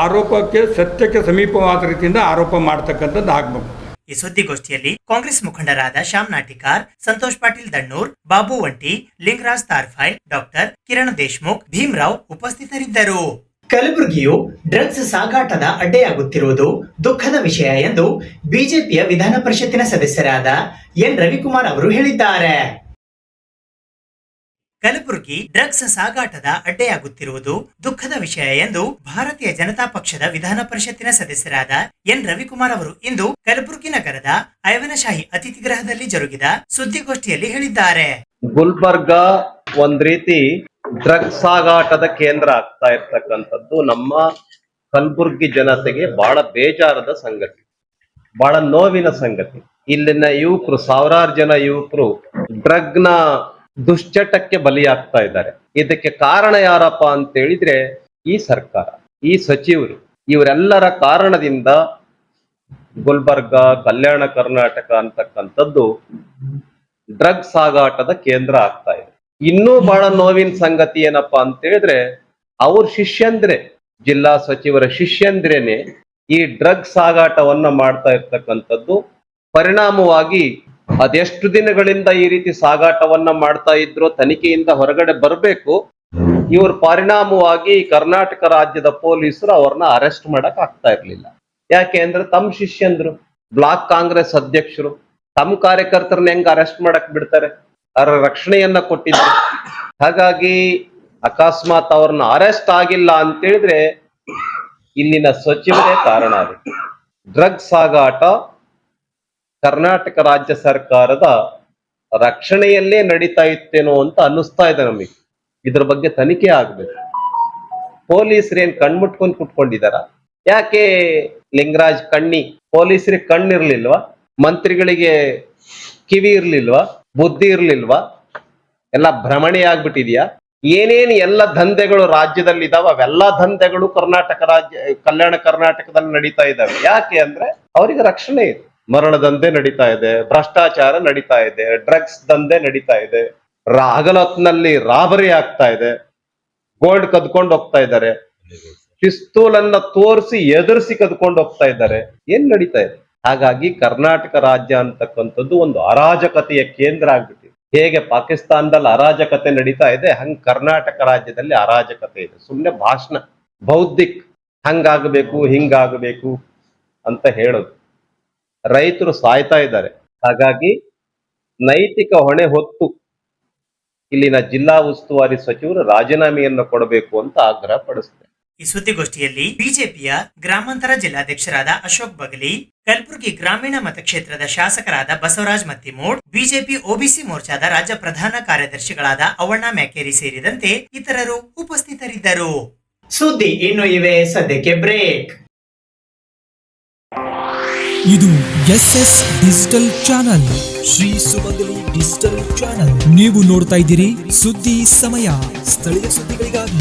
ಆರೋಪಕ್ಕೆ ಸತ್ಯಕ್ಕೆ ಸಮೀಪವಾದ ರೀತಿಯಿಂದ ಆರೋಪ ಮಾಡ್ತಕ್ಕಂಥದ್ದು ಆಗಬೇಕು. ಈ ಸುದ್ದಿಗೋಷ್ಠಿಯಲ್ಲಿ ಕಾಂಗ್ರೆಸ್ ಮುಖಂಡರಾದ ಶ್ಯಾಮ್ ನಾಟಿಕಾರ್, ಸಂತೋಷ್ ಪಾಟೀಲ್ ದಣ್ಣೂರ್, ಬಾಬು ಒಂಟಿ, ಲಿಂಗರಾಜ್ ತಾರ್ಫಾಯ್, ಡಾಕ್ಟರ್ ಕಿರಣ್ ದೇಶ್ಮುಖ್, ಭೀಮರಾವ್ ಉಪಸ್ಥಿತರಿದ್ದರು. ಕಲಬುರಗಿಯು ಡ್ರಗ್ಸ್ ಸಾಗಾಟದ ಅಡ್ಡೆಯಾಗುತ್ತಿರುವುದು ದುಃಖದ ವಿಷಯ ಎಂದು ಬಿಜೆಪಿಯ ವಿಧಾನ ಪರಿಷತ್ತಿನ ಸದಸ್ಯರಾದ ಎನ್ ರವಿಕುಮಾರ್ ಅವರು ಹೇಳಿದ್ದಾರೆ. ಕಲಬುರಗಿ ಡ್ರಗ್ಸ್ ಸಾಗಾಟದ ಅಡ್ಡೆಯಾಗುತ್ತಿರುವುದು ದುಃಖದ ವಿಷಯ ಎಂದು ಭಾರತೀಯ ಜನತಾ ಪಕ್ಷದ ವಿಧಾನ ಪರಿಷತ್ತಿನ ಸದಸ್ಯರಾದ ಎನ್ ರವಿಕುಮಾರ್ ಅವರು ಇಂದು ಕಲಬುರಗಿ ನಗರದ ಐವನಶಾಹಿ ಅತಿಥಿಗೃಹದಲ್ಲಿ ಜರುಗಿದ ಸುದ್ದಿಗೋಷ್ಠಿಯಲ್ಲಿ ಹೇಳಿದ್ದಾರೆ. ಗುಲ್ಬರ್ಗ ಒಂದ್ ರೀತಿ ಡ್ರಗ್ಸ್ ಸಾಗಾಟದ ಕೇಂದ್ರ ಆಗ್ತಾ ಇರ್ತಕ್ಕಂಥದ್ದು ನಮ್ಮ ಕಲಬುರ್ಗಿ ಜನತೆಗೆ ಬಹಳ ಬೇಜಾರದ ಸಂಗತಿ, ಬಹಳ ನೋವಿನ ಸಂಗತಿ. ಇಲ್ಲಿನ ಯುವಕರು, ಸಾವಿರಾರು ಜನ ಯುವಕರು ಡ್ರಗ್ನ ದುಶ್ಚಟಕ್ಕೆ ಬಲಿಯಾಗ್ತಾ ಇದ್ದಾರೆ. ಇದಕ್ಕೆ ಕಾರಣ ಯಾರಪ್ಪ ಅಂತ ಹೇಳಿದ್ರೆ ಈ ಸರ್ಕಾರ, ಈ ಸಚಿವರು, ಇವರೆಲ್ಲರ ಕಾರಣದಿಂದ ಗುಲ್ಬರ್ಗ, ಕಲ್ಯಾಣ ಕರ್ನಾಟಕ ಅಂತಕ್ಕಂಥದ್ದು ಡ್ರಗ್ಸ್ ಸಾಗಾಟದ ಕೇಂದ್ರ ಆಗ್ತಾ ಇದೆ. ಇನ್ನೂ ಬಹಳ ನೋವಿನ ಸಂಗತಿ ಏನಪ್ಪಾ ಅಂತ ಹೇಳಿದ್ರೆ ಅವ್ರ ಶಿಷ್ಯಂದ್ರೆ, ಜಿಲ್ಲಾ ಸಚಿವರ ಶಿಷ್ಯಂದ್ರೇನೆ ಈ ಡ್ರಗ್ಸ್ ಸಾಗಾಟವನ್ನ ಮಾಡ್ತಾ ಇರ್ತಕ್ಕಂಥದ್ದು. ಪರಿಣಾಮವಾಗಿ ಅದೆಷ್ಟು ದಿನಗಳಿಂದ ಈ ರೀತಿ ಸಾಗಾಟವನ್ನ ಮಾಡ್ತಾ ಇದ್ರು ತನಿಖೆಯಿಂದ ಹೊರಗಡೆ ಬರಬೇಕು. ಇವ್ರ ಪರಿಣಾಮವಾಗಿ ಕರ್ನಾಟಕ ರಾಜ್ಯದ ಪೊಲೀಸರು ಅವ್ರನ್ನ ಅರೆಸ್ಟ್ ಮಾಡಕ್ ಆಗ್ತಾ ಇರ್ಲಿಲ್ಲ. ಯಾಕೆ ಅಂದ್ರೆ ತಮ್ಮ ಶಿಷ್ಯಂದ್ರು, ಬ್ಲಾಕ್ ಕಾಂಗ್ರೆಸ್ ಅಧ್ಯಕ್ಷರು ತಮ್ಮ ಕಾರ್ಯಕರ್ತರನ್ನ ಹೆಂಗ್ ಅರೆಸ್ಟ್ ಮಾಡಕ್ ಬಿಡ್ತಾರೆ? ಅವರ ರಕ್ಷಣೆಯನ್ನ ಕೊಟ್ಟಿದ್ರು. ಹಾಗಾಗಿ ಅಕಸ್ಮಾತ್ ಅವ್ರನ್ನ ಅರೆಸ್ಟ್ ಆಗಿಲ್ಲ ಅಂತ ಹೇಳಿದ್ರೆ ಇಲ್ಲಿನ ಸಚಿವರೇ ಕಾರಣ. ಅದಕ್ಕೆ ಡ್ರಗ್ಸ್ ಸಾಗಾಟ ಕರ್ನಾಟಕ ರಾಜ್ಯ ಸರ್ಕಾರದ ರಕ್ಷಣೆಯಲ್ಲೇ ನಡೀತಾ ಇತ್ತೇನೋ ಅಂತ ಅನ್ನಿಸ್ತಾ ಇದೆ ನಮಗೆ. ಇದ್ರ ಬಗ್ಗೆ ತನಿಖೆ ಆಗ್ಬೇಕು. ಪೊಲೀಸರೇನ್ ಕಣ್ಮುಟ್ಕೊಂಡ್ ಕುಟ್ಕೊಂಡಿದಾರ? ಯಾಕೆ ಲಿಂಗರಾಜ್ ಕಣ್ಣಿ ಪೊಲೀಸರಿಗೆ ಕಣ್ಣಿರ್ಲಿಲ್ವಾ? ಮಂತ್ರಿಗಳಿಗೆ ಕಿವಿ ಇರ್ಲಿಲ್ವಾ? ಬುದ್ಧಿ ಇರ್ಲಿಲ್ವಾ? ಎಲ್ಲ ಭ್ರಮಣೆ ಆಗ್ಬಿಟ್ಟಿದ್ಯಾ? ಏನೇನು ಎಲ್ಲ ದಂಧೆಗಳು ರಾಜ್ಯದಲ್ಲಿ ಇದಾವ ಅವೆಲ್ಲಾ ದಂಧೆಗಳು ಕರ್ನಾಟಕ ರಾಜ್ಯ, ಕಲ್ಯಾಣ ಕರ್ನಾಟಕದಲ್ಲಿ ನಡೀತಾ ಇದಾವೆ. ಯಾಕೆ ಅಂದ್ರೆ ಅವರಿಗೆ ರಕ್ಷಣೆ ಇದೆ. ಮರಣ ದಂಧೆ ನಡೀತಾ ಇದೆ, ಭ್ರಷ್ಟಾಚಾರ ನಡೀತಾ ಇದೆ, ಡ್ರಗ್ಸ್ ದಂಧೆ ನಡೀತಾ ಇದೆ, ಹಗಲೊತ್ನಲ್ಲಿ ರಾಬರಿ ಆಗ್ತಾ ಇದೆ, ಗೋಲ್ಡ್ ಕದ್ಕೊಂಡು ಹೋಗ್ತಾ ಇದ್ದಾರೆ, ಪಿಸ್ತೂಲನ್ನ ತೋರಿಸಿ ಎದುರಿಸಿ ಕದ್ಕೊಂಡು ಹೋಗ್ತಾ ಇದ್ದಾರೆ. ಏನ್ ನಡೀತಾ ಇದೆ? ಹಾಗಾಗಿ ಕರ್ನಾಟಕ ರಾಜ್ಯ ಅಂತಕ್ಕಂಥದ್ದು ಒಂದು ಅರಾಜಕತೆಯ ಕೇಂದ್ರ ಆಗ್ಬಿಟ್ಟಿದೆ. ಹೇಗೆ ಪಾಕಿಸ್ತಾನದಲ್ಲಿ ಅರಾಜಕತೆ ನಡೀತಾ ಇದೆ, ಹಂಗ್ ಕರ್ನಾಟಕ ರಾಜ್ಯದಲ್ಲಿ ಅರಾಜಕತೆ ಇದೆ. ಸುಮ್ಮನೆ ಭಾಷಣ, ಬೌದ್ಧಿಕ್, ಹಂಗಾಗಬೇಕು ಹಿಂಗಾಗಬೇಕು ಅಂತ ಹೇಳೋದು. ರೈತರು ಸಾಯ್ತಾ ಇದ್ದಾರೆ. ಹಾಗಾಗಿ ನೈತಿಕ ಹೊಣೆ ಹೊತ್ತು ಇಲ್ಲಿನ ಜಿಲ್ಲಾ ಉಸ್ತುವಾರಿ ಸಚಿವರು ರಾಜೀನಾಮೆಯನ್ನು ಕೊಡಬೇಕು ಅಂತ ಆಗ್ರಹ ಪಡಿಸ್ತಾರೆ. ಈ ಸುದ್ದಿಗೋಷ್ಠಿಯಲ್ಲಿ ಬಿಜೆಪಿಯ ಗ್ರಾಮಾಂತರ ಜಿಲ್ಲಾಧ್ಯಕ್ಷರಾದ ಅಶೋಕ್ ಬಗಲಿ, ಕಲಬುರಗಿ ಗ್ರಾಮೀಣ ಮತಕ್ಷೇತ್ರದ ಶಾಸಕರಾದ ಬಸವರಾಜ್ ಮತ್ತಿಮೂಡ್, ಬಿಜೆಪಿ ಒಬಿಸಿ ಮೋರ್ಚಾದ ರಾಜ್ಯ ಪ್ರಧಾನ ಕಾರ್ಯದರ್ಶಿಗಳಾದ ಅವಣ್ಣ ಮ್ಯಾಕೇರಿ ಸೇರಿದಂತೆ ಇತರರು ಉಪಸ್ಥಿತರಿದ್ದರು. ಸುದ್ದಿ ಇನ್ನು ಇವೆ, ಸದ್ಯಕ್ಕೆ ಬ್ರೇಕ್. ಇದು SS ಡಿಜಿಟಲ್ ಚಾನಲ್, ಶ್ರೀ ಸುಮಂಗಲಿ ಡಿಜಿಟಲ್ ಚಾನಲ್. ನೀವು ನೋಡ್ತಾ ಇದ್ದೀರಿ ಸುದ್ದಿ ಸಮಯ, ಸ್ಥಳೀಯ ಸುದ್ದಿಗಳಿಗಾಗಿ.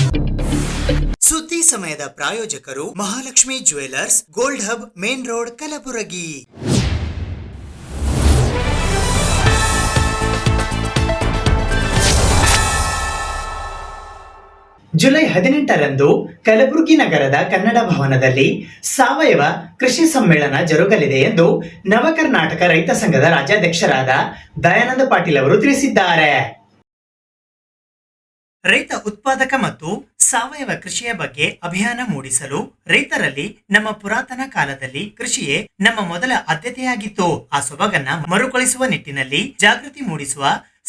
ಸುದ್ದಿ ಸಮಯದ ಪ್ರಾಯೋಜಕರು Mahalakshmi jewellers, gold hub, main road, Kalaburagi. July 18ರಂದು ಕಲಬುರಗಿ ನಗರದ ಕನ್ನಡ ಭವನದಲ್ಲಿ ಸಾವಯವ ಕೃಷಿ ಸಮ್ಮೇಳನ ಜರುಗಲಿದೆ ಎಂದು ನವ ಕರ್ನಾಟಕ ರೈತ ಸಂಘದ ರಾಜ್ಯಾಧ್ಯಕ್ಷರಾದ ದಯಾನಂದ ಪಾಟೀಲ್ ಅವರು ತಿಳಿಸಿದ್ದಾರೆ. ರೈತ ಉತ್ಪಾದಕ ಮತ್ತು ಸಾವಯವ ಕೃಷಿಯ ಬಗ್ಗೆ ಅಭಿಯಾನ ಮೂಡಿಸಲು ರೈತರಲ್ಲಿ ನಮ್ಮ ಪುರಾತನ ಕಾಲದಲ್ಲಿ ಕೃಷಿಯೇ ನಮ್ಮ ಮೊದಲ ಆದ್ಯತೆಯಾಗಿತ್ತು, ಆ ಸೊಬಗನ್ನ ಮರುಕಳಿಸುವ ನಿಟ್ಟಿನಲ್ಲಿ ಜಾಗೃತಿ ಮೂಡಿಸುವ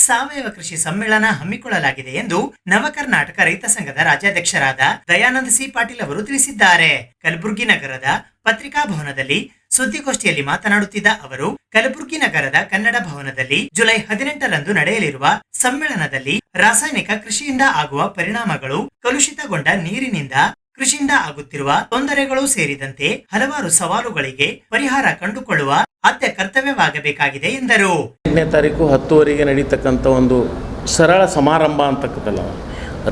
ಸಾವಯವ ಕೃಷಿ ಸಮ್ಮೇಳನ ಹಮ್ಮಿಕೊಳ್ಳಲಾಗಿದೆ ಎಂದು ನವ ಕರ್ನಾಟಕ ರೈತ ಸಂಘದ ರಾಜ್ಯಾಧ್ಯಕ್ಷರಾದ ದಯಾನಂದ ಸಿ ಪಾಟೀಲ್ ಅವರು ತಿಳಿಸಿದ್ದಾರೆ. ಕಲಬುರಗಿ ನಗರದ ಪತ್ರಿಕಾ ಭವನದಲ್ಲಿ ಸುದ್ದಿಗೋಷ್ಠಿಯಲ್ಲಿ ಮಾತನಾಡುತ್ತಿದ್ದ ಅವರು ಕಲಬುರಗಿ ನಗರದ ಕನ್ನಡ ಭವನದಲ್ಲಿ ಜುಲೈ 18ರಂದು ನಡೆಯಲಿರುವ ಸಮ್ಮೇಳನದಲ್ಲಿ ರಾಸಾಯನಿಕ ಕೃಷಿಯಿಂದ ಆಗುವ ಪರಿಣಾಮಗಳು, ಕಲುಷಿತಗೊಂಡ ನೀರಿನಿಂದ ಕೃಷಿಯಿಂದ ಆಗುತ್ತಿರುವ ತೊಂದರೆಗಳು ಸೇರಿದಂತೆ ಹಲವಾರು ಸವಾಲುಗಳಿಗೆ ಪರಿಹಾರ ಕಂಡುಕೊಳ್ಳುವ ಆದ್ಯ ಕರ್ತವ್ಯವಾಗಬೇಕಾಗಿದೆ ಎಂದರು. 8ನೇ ತಾರೀಕು 10ವರೆಗೆ ನಡೀತಕ್ಕಂಥ ಒಂದು ಸರಳ ಸಮಾರಂಭ ಅಂತಕ್ಕಂಥಲ್ಲ,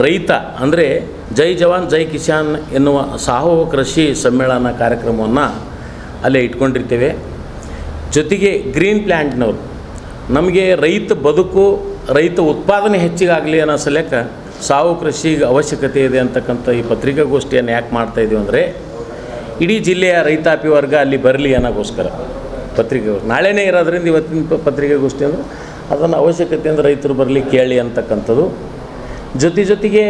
ರೈತ ಅಂದರೆ ಜೈ ಜವಾನ್ ಜೈ ಕಿಸಾನ್ ಎನ್ನುವ ಸಾವಯವ ಕೃಷಿ ಸಮ್ಮೇಳನ ಕಾರ್ಯಕ್ರಮವನ್ನು ಅಲ್ಲೇ ಇಟ್ಕೊಂಡಿರ್ತೇವೆ. ಜೊತೆಗೆ ಗ್ರೀನ್ ಪ್ಲ್ಯಾಂಟ್ನವರು ನಮಗೆ ರೈತ ಬದುಕು, ರೈತ ಉತ್ಪಾದನೆ ಹೆಚ್ಚಿಗಾಗಲಿ ಅನ್ನೋ ಸಲಕ ಸಾವಯವ ಕೃಷಿಗೆ ಅವಶ್ಯಕತೆ ಇದೆ ಅಂತಕ್ಕಂಥ ಈ ಪತ್ರಿಕಾಗೋಷ್ಠಿಯನ್ನು ಯಾಕೆ ಮಾಡ್ತಾಯಿದ್ದೀವಿ ಅಂದರೆ ಇಡೀ ಜಿಲ್ಲೆಯ ರೈತಾಪಿ ವರ್ಗ ಅಲ್ಲಿ ಬರಲಿ ಅನ್ನೋಕ್ಕೋಸ್ಕರ ಪತ್ರಿಕೆಗೋಷ್ಠಿ. ನಾಳೆನೇ ಇರೋದ್ರಿಂದ ಇವತ್ತಿನ ಪತ್ರಿಕಾಗೋಷ್ಠಿ ಅಂದರೆ ಅದನ್ನು ಅವಶ್ಯಕತೆ ಅಂದರೆ ರೈತರು ಬರಲಿ ಕೇಳಿ ಅಂತಕ್ಕಂಥದ್ದು. ಜೊತೆಗೆ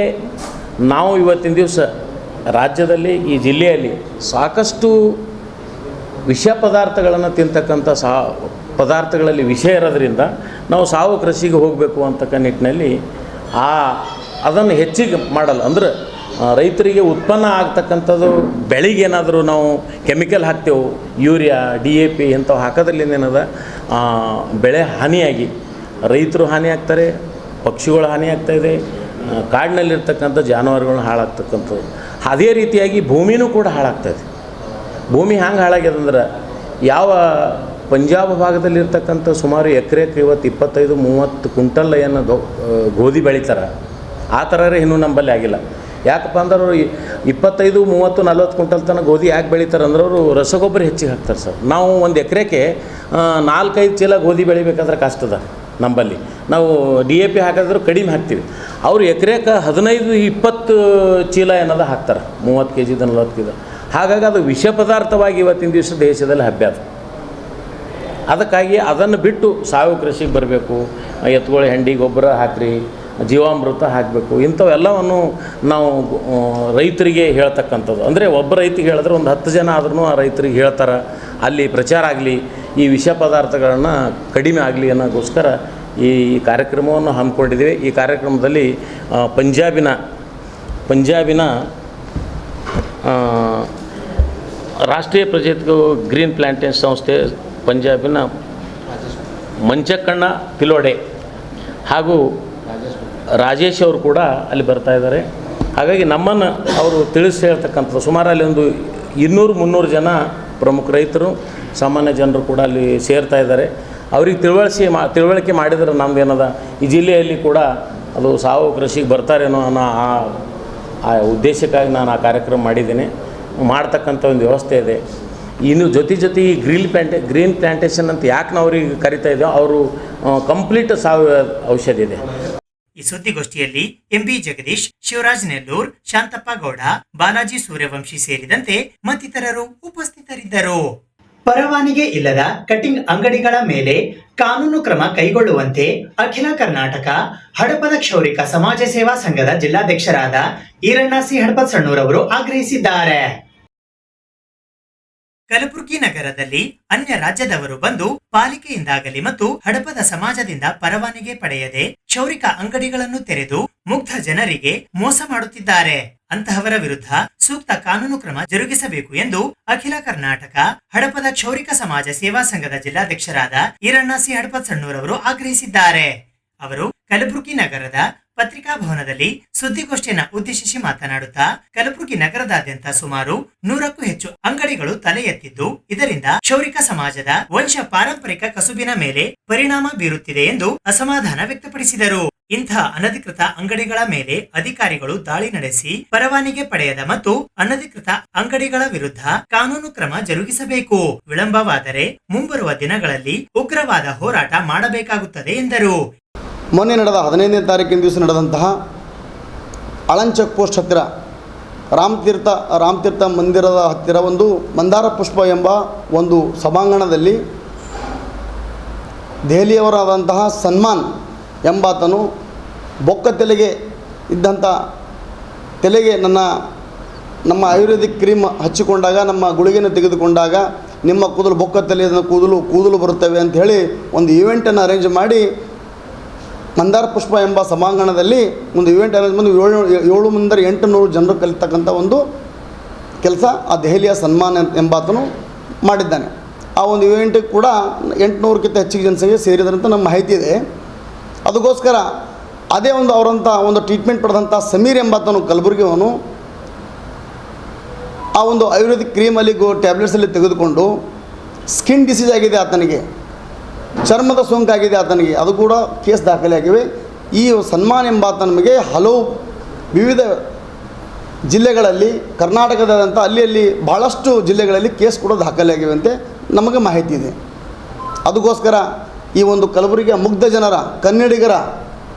ನಾವು ಇವತ್ತಿನ ದಿವಸ ರಾಜ್ಯದಲ್ಲಿ ಈ ಜಿಲ್ಲೆಯಲ್ಲಿ ಸಾಕಷ್ಟು ವಿಷ ಪದಾರ್ಥಗಳನ್ನು ತಿಂತಕ್ಕಂಥ ಪದಾರ್ಥಗಳಲ್ಲಿ ವಿಷ ಇರೋದ್ರಿಂದ ನಾವು ಸಾವಯವ ಕೃಷಿಗೆ ಹೋಗಬೇಕು ಅಂತಕ್ಕ ನಿಟ್ಟಿನಲ್ಲಿ ಅದನ್ನು ಹೆಚ್ಚಿಗೆ ಮಾಡಲ್ಲ. ಅಂದರೆ ರೈತರಿಗೆ ಉತ್ಪನ್ನ ಆಗ್ತಕ್ಕಂಥದ್ದು ಬೆಳೆಗೆ ಏನಾದರೂ ನಾವು ಕೆಮಿಕಲ್ ಹಾಕ್ತೇವೆ, ಯೂರಿಯಾ DAP ಇಂಥವು ಹಾಕೋದ್ರಿಂದ ಏನದ ಬೆಳೆ ಹಾನಿಯಾಗಿ ರೈತರು ಹಾನಿ ಆಗ್ತಾರೆ, ಪಕ್ಷಿಗಳು ಹಾನಿ ಆಗ್ತಾಯಿದೆ, ಕಾಡಿನಲ್ಲಿರ್ತಕ್ಕಂಥ ಜಾನುವಾರುಗಳನ್ನ ಹಾಳಾಗ್ತಕ್ಕಂಥದ್ದು. ಅದೇ ರೀತಿಯಾಗಿ ಭೂಮಿನೂ ಕೂಡ ಹಾಳಾಗ್ತಾಯಿದೆ. ಭೂಮಿ ಹ್ಯಾಂಗೆ ಹಾಳಾಗ್ಯದಂದ್ರೆ ಯಾವ ಪಂಜಾಬ್ ಭಾಗದಲ್ಲಿರ್ತಕ್ಕಂಥ ಸುಮಾರು ಎಕರೆಗೆ 25-30 ಕ್ವಿಂಟಲ್ ಏನು ಗೋಧಿ ಬೆಳೀತಾರೆ, ಆ ಥರವೇ ಇನ್ನೂ ನಂಬಲ್ಲಿ ಆಗಿಲ್ಲ. ಯಾಕಪ್ಪ ಅಂದ್ರೆ ಅವರು 25-30-40 ಕ್ವಿಂಟಲ್ ತನಕ ಗೋಧಿ ಯಾಕೆ ಬೆಳೀತಾರೆ ಅಂದ್ರೆ ಅವರು ರಸಗೊಬ್ಬರ ಹೆಚ್ಚಿಗೆ ಹಾಕ್ತಾರೆ ಸರ್. ನಾವು ಒಂದು ಎಕರೆಗೆ 4-5 ಚೀಲ ಗೋಧಿ ಬೆಳಿಬೇಕಾದ್ರೆ ಕಷ್ಟ ಅದ ನಂಬಲ್ಲಿ. ನಾವು DAP ಹಾಕಿದ್ರು ಕಡಿಮೆ ಹಾಕ್ತೀವಿ. ಅವರು ಎಕರೆಗೆ 15-20 ಚೀಲ ಏನದ ಹಾಕ್ತಾರೆ, 30 kg 40 kg. ಹಾಗಾಗಿ ಅದು ವಿಷ ಪದಾರ್ಥವಾಗಿ ಇವತ್ತಿನ ದಿವಸ ದೇಶದಲ್ಲಿ ಹಬ್ಬ್ಯಾದ. ಅದಕ್ಕಾಗಿ ಅದನ್ನು ಬಿಟ್ಟು ಸಾವಯವ ಕೃಷಿಗೆ ಬರಬೇಕು, ಎತ್ತುಗಳ ಹೆಂಡಿ ಗೊಬ್ಬರ ಹಾಕ್ರಿ, ಜೀವಾಮೃತ ಹಾಕಬೇಕು, ಇಂಥವೆಲ್ಲವನ್ನು ನಾವು ರೈತರಿಗೆ ಹೇಳ್ತಕ್ಕಂಥದ್ದು. ಅಂದರೆ ಒಬ್ಬ ರೈತಿಗೆ ಹೇಳಿದ್ರೆ ಒಂದು 10 ಜನ ಆದ್ರೂ ಆ ರೈತರಿಗೆ ಹೇಳ್ತಾರೆ, ಅಲ್ಲಿ ಪ್ರಚಾರ ಆಗಲಿ, ಈ ವಿಷ ಪದಾರ್ಥಗಳನ್ನು ಕಡಿಮೆ ಆಗಲಿ ಅನ್ನೋಕ್ಕೋಸ್ಕರ ಈ ಕಾರ್ಯಕ್ರಮವನ್ನು ಹಮ್ಮಿಕೊಂಡಿದ್ದೀವಿ. ಈ ಕಾರ್ಯಕ್ರಮದಲ್ಲಿ ಪಂಜಾಬಿನ ರಾಷ್ಟ್ರೀಯ ಪ್ರಜೆತ ಗ್ರೀನ್ ಪ್ಲ್ಯಾಂಟೇಶನ್ ಸಂಸ್ಥೆ, ಪಂಜಾಬಿನ ಮಂಚಕ್ಕಣ್ಣ ಪಿಲೋಡೆ ಹಾಗೂ ರಾಜೇಶ್ ಅವರು ಕೂಡ ಅಲ್ಲಿ ಬರ್ತಾ ಇದ್ದಾರೆ. ಹಾಗಾಗಿ ನಮ್ಮನ್ನು ಅವರು ತಿಳಿಸಿ ಹೇಳ್ತಕ್ಕಂಥದ್ದು ಸುಮಾರು ಅಲ್ಲಿ ಒಂದು 200-300 ಜನ ಪ್ರಮುಖ ರೈತರು, ಸಾಮಾನ್ಯ ಜನರು ಕೂಡ ಅಲ್ಲಿ ಸೇರ್ತಾ ಇದ್ದಾರೆ. ಅವ್ರಿಗೆ ತಿಳುವಳಿಕೆ ಮಾಡಿದರೆ ನಮ್ಮದೇನದ ಈ ಜಿಲ್ಲೆಯಲ್ಲಿ ಕೂಡ ಅದು ಸಾವಯವ ಕೃಷಿಗೆ ಬರ್ತಾರೇನೋ ಅನ್ನೋ ಆ ಉದ್ದೇಶಕ್ಕಾಗಿ ನಾನು ಆ ಕಾರ್ಯಕ್ರಮ ಮಾಡಿದ್ದೇನೆ. ಮಾಡ್ತಕ್ಕಂಥ ಒಂದು ವ್ಯವಸ್ಥೆ ಇದೆ. ಇನ್ನು ಜೊತೆ ಈ ಗ್ರೀನ್ ಪ್ಲ್ಯಾಂಟೇಶನ್ ಅಂತ ಯಾಕೆ ನಾವು ಅವ್ರಿಗೆ ಕರಿತಾ ಇದ್ದೇವೆ, ಅವರು ಕಂಪ್ಲೀಟ್ ಸಾವಯವ ಔಷಧಿ ಇದೆ. ಈ ಸುದ್ದಿಗೋಷ್ಠಿಯಲ್ಲಿ MB ಜಗದೀಶ್, ಶಿವರಾಜ್ ನೆಲ್ಲೂರ್, ಶಾಂತಪ್ಪ ಗೌಡ, ಬಾಲಾಜಿ ಸೂರ್ಯವಂಶಿ ಸೇರಿದಂತೆ ಮತ್ತಿತರರು ಉಪಸ್ಥಿತರಿದ್ದರು. ಪರವಾನಗಿ ಇಲ್ಲದ ಕಟಿಂಗ್ ಅಂಗಡಿಗಳ ಮೇಲೆ ಕಾನೂನು ಕ್ರಮ ಕೈಗೊಳ್ಳುವಂತೆ ಅಖಿಲ ಕರ್ನಾಟಕ ಹಡಪದ ಕ್ಷೌರಿಕ ಸಮಾಜ ಸೇವಾ ಸಂಘದ ಜಿಲ್ಲಾಧ್ಯಕ್ಷರಾದ ಈರಣ್ಣ ಸಿ ಹಡಪದ್ ಸಣ್ಣೂರ್ ಅವರು ಆಗ್ರಹಿಸಿದ್ದಾರೆ. ಕಲಬುರಗಿ ನಗರದಲ್ಲಿ ಅನ್ಯ ರಾಜ್ಯದವರು ಬಂದು ಪಾಲಿಕೆಯಿಂದಾಗಲಿ ಮತ್ತು ಹಡಪದ ಸಮಾಜದಿಂದ ಪರವಾನಗಿ ಪಡೆಯದೆ ಕ್ಷೌರಿಕ ಅಂಗಡಿಗಳನ್ನು ತೆರೆದು ಮುಗ್ಧ ಜನರಿಗೆ ಮೋಸ ಮಾಡುತ್ತಿದ್ದಾರೆ. ಅಂತಹವರ ವಿರುದ್ಧ ಸೂಕ್ತ ಕಾನೂನು ಕ್ರಮ ಜರುಗಿಸಬೇಕು ಎಂದು ಅಖಿಲ ಕರ್ನಾಟಕ ಹಡಪದ ಕ್ಷೌರಿಕ ಸಮಾಜ ಸೇವಾ ಸಂಘದ ಜಿಲ್ಲಾಧ್ಯಕ್ಷರಾದ ಈರಣ್ಣ ಸಿ ಹಡಪದ್ ಸಣ್ಣೂರ್ ಅವರು ಆಗ್ರಹಿಸಿದ್ದಾರೆ. ಅವರು ಕಲಬುರಗಿ ನಗರದ ಪತ್ರಿಕಾ ಭವನದಲ್ಲಿ ಸುದ್ದಿಗೋಷ್ಠಿಯನ್ನು ಉದ್ದೇಶಿಸಿ ಮಾತನಾಡುತ್ತಾ, ಕಲಬುರಗಿ ನಗರದಾದ್ಯಂತ ಸುಮಾರು 100ಕ್ಕೂ ಹೆಚ್ಚು ಅಂಗಡಿಗಳು ತಲೆ ಎತ್ತಿದ್ದು, ಇದರಿಂದ ಕ್ಷೌರಿಕ ಸಮಾಜದ ವಂಶ ಪಾರಂಪರಿಕ ಕಸುಬಿನ ಮೇಲೆ ಪರಿಣಾಮ ಬೀರುತ್ತಿದೆ ಎಂದು ಅಸಮಾಧಾನ ವ್ಯಕ್ತಪಡಿಸಿದರು. ಇಂಥ ಅನಧಿಕೃತ ಅಂಗಡಿಗಳ ಮೇಲೆ ಅಧಿಕಾರಿಗಳು ದಾಳಿ ನಡೆಸಿ ಪರವಾನಗಿ ಪಡೆಯದ ಮತ್ತು ಅನಧಿಕೃತ ಅಂಗಡಿಗಳ ವಿರುದ್ಧ ಕಾನೂನು ಕ್ರಮ ಜರುಗಿಸಬೇಕು. ವಿಳಂಬವಾದರೆ ಮುಂಬರುವ ದಿನಗಳಲ್ಲಿ ಉಗ್ರವಾದ ಹೋರಾಟ ಮಾಡಬೇಕಾಗುತ್ತದೆ ಎಂದರು. ಮೊನ್ನೆ ನಡೆದ 15ನೇ ತಾರೀಕಿನ ದಿವಸ ನಡೆದಂತಹ ಆಳಂದ್ ಚೆಕ್ ಪೋಸ್ಟ್ ಹತ್ತಿರ ರಾಮತೀರ್ಥ ಮಂದಿರದ ಹತ್ತಿರ ಒಂದು ಮಂದಾರ ಪುಷ್ಪ ಎಂಬ ಒಂದು ಸಭಾಂಗಣದಲ್ಲಿ ದೆಹಲಿಯವರಾದಂತಹ ಸನ್ಮಾನ್ ಎಂಬಾತನು ಬೊಕ್ಕ ತಲೆಗೆ ಇದ್ದಂಥ ತಲೆಗೆ ನಮ್ಮ ಆಯುರ್ವೇದಿಕ್ ಕ್ರೀಮ್ ಹಚ್ಚಿಕೊಂಡಾಗ, ನಮ್ಮ ಗುಳಿಗೆಯನ್ನು ತೆಗೆದುಕೊಂಡಾಗ ನಿಮ್ಮ ಕೂದಲು ಬೊಕ್ಕ ತಲೆಯ ಕೂದಲು ಬರುತ್ತವೆ ಅಂತ ಹೇಳಿ ಒಂದು ಈವೆಂಟನ್ನು ಅರೇಂಜ್ ಮಾಡಿ ಮಂದಾರ ಪುಷ್ಪ ಎಂಬ ಸಭಾಂಗಣದಲ್ಲಿ ಒಂದು ಈವೆಂಟ್ ಅರೇಂಜ್ ಮಾಡಿ 700-800 ಜನರು ಕಲಿತಕ್ಕಂಥ ಒಂದು ಕೆಲಸ ಆ ದೆಹಲಿಯ ಸನ್ಮಾನ್ ಎಂಬಾತನು ಮಾಡಿದ್ದಾನೆ. ಆ ಒಂದು ಇವೆಂಟಿಗೆ ಕೂಡ 800ಕ್ಕಿಂತ ಹೆಚ್ಚಿಗೆ ಜನಸಂಖ್ಯೆ ಸೇರಿದ್ರಂತ ನಮ್ಮ ಮಾಹಿತಿ ಇದೆ. ಅದಕ್ಕೋಸ್ಕರ ಅದೇ ಒಂದು ಅವರಂಥ ಒಂದು ಟ್ರೀಟ್ಮೆಂಟ್ ಪಡೆದಂಥ ಸಮೀರ್ ಎಂಬಾತನು ಕಲಬುರಗಿಯವನು ಆ ಒಂದು ಆಯುರ್ವೇದಿಕ್ ಕ್ರೀಮಲ್ಲಿ ಟ್ಯಾಬ್ಲೆಟ್ಸಲ್ಲಿ ತೆಗೆದುಕೊಂಡು ಸ್ಕಿನ್ ಡಿಸೀಸ್ ಆಗಿದೆ ಆತನಿಗೆ, ಚರ್ಮದ ಸೋಂಕಾಗಿದೆ ಆತನಿಗೆ, ಅದು ಕೂಡ ಕೇಸ್ ದಾಖಲೆ ಆಗಿವೆ. ಈ ಸನ್ಮಾನ್ ಎಂಬಾತ ನಮಗೆ ಹಲವು ವಿವಿಧ ಜಿಲ್ಲೆಗಳಲ್ಲಿ ಕರ್ನಾಟಕದಾದಂಥ ಅಲ್ಲಿ ಭಾಳಷ್ಟು ಜಿಲ್ಲೆಗಳಲ್ಲಿ ಕೇಸ್ ಕೂಡ ದಾಖಲೆ ಆಗಿವೆ ಅಂತೆ ನಮಗೆ ಮಾಹಿತಿ ಇದೆ. ಅದಕ್ಕೋಸ್ಕರ ಈ ಒಂದು ಕಲಬುರಗಿಯ ಮುಗ್ಧ ಜನರ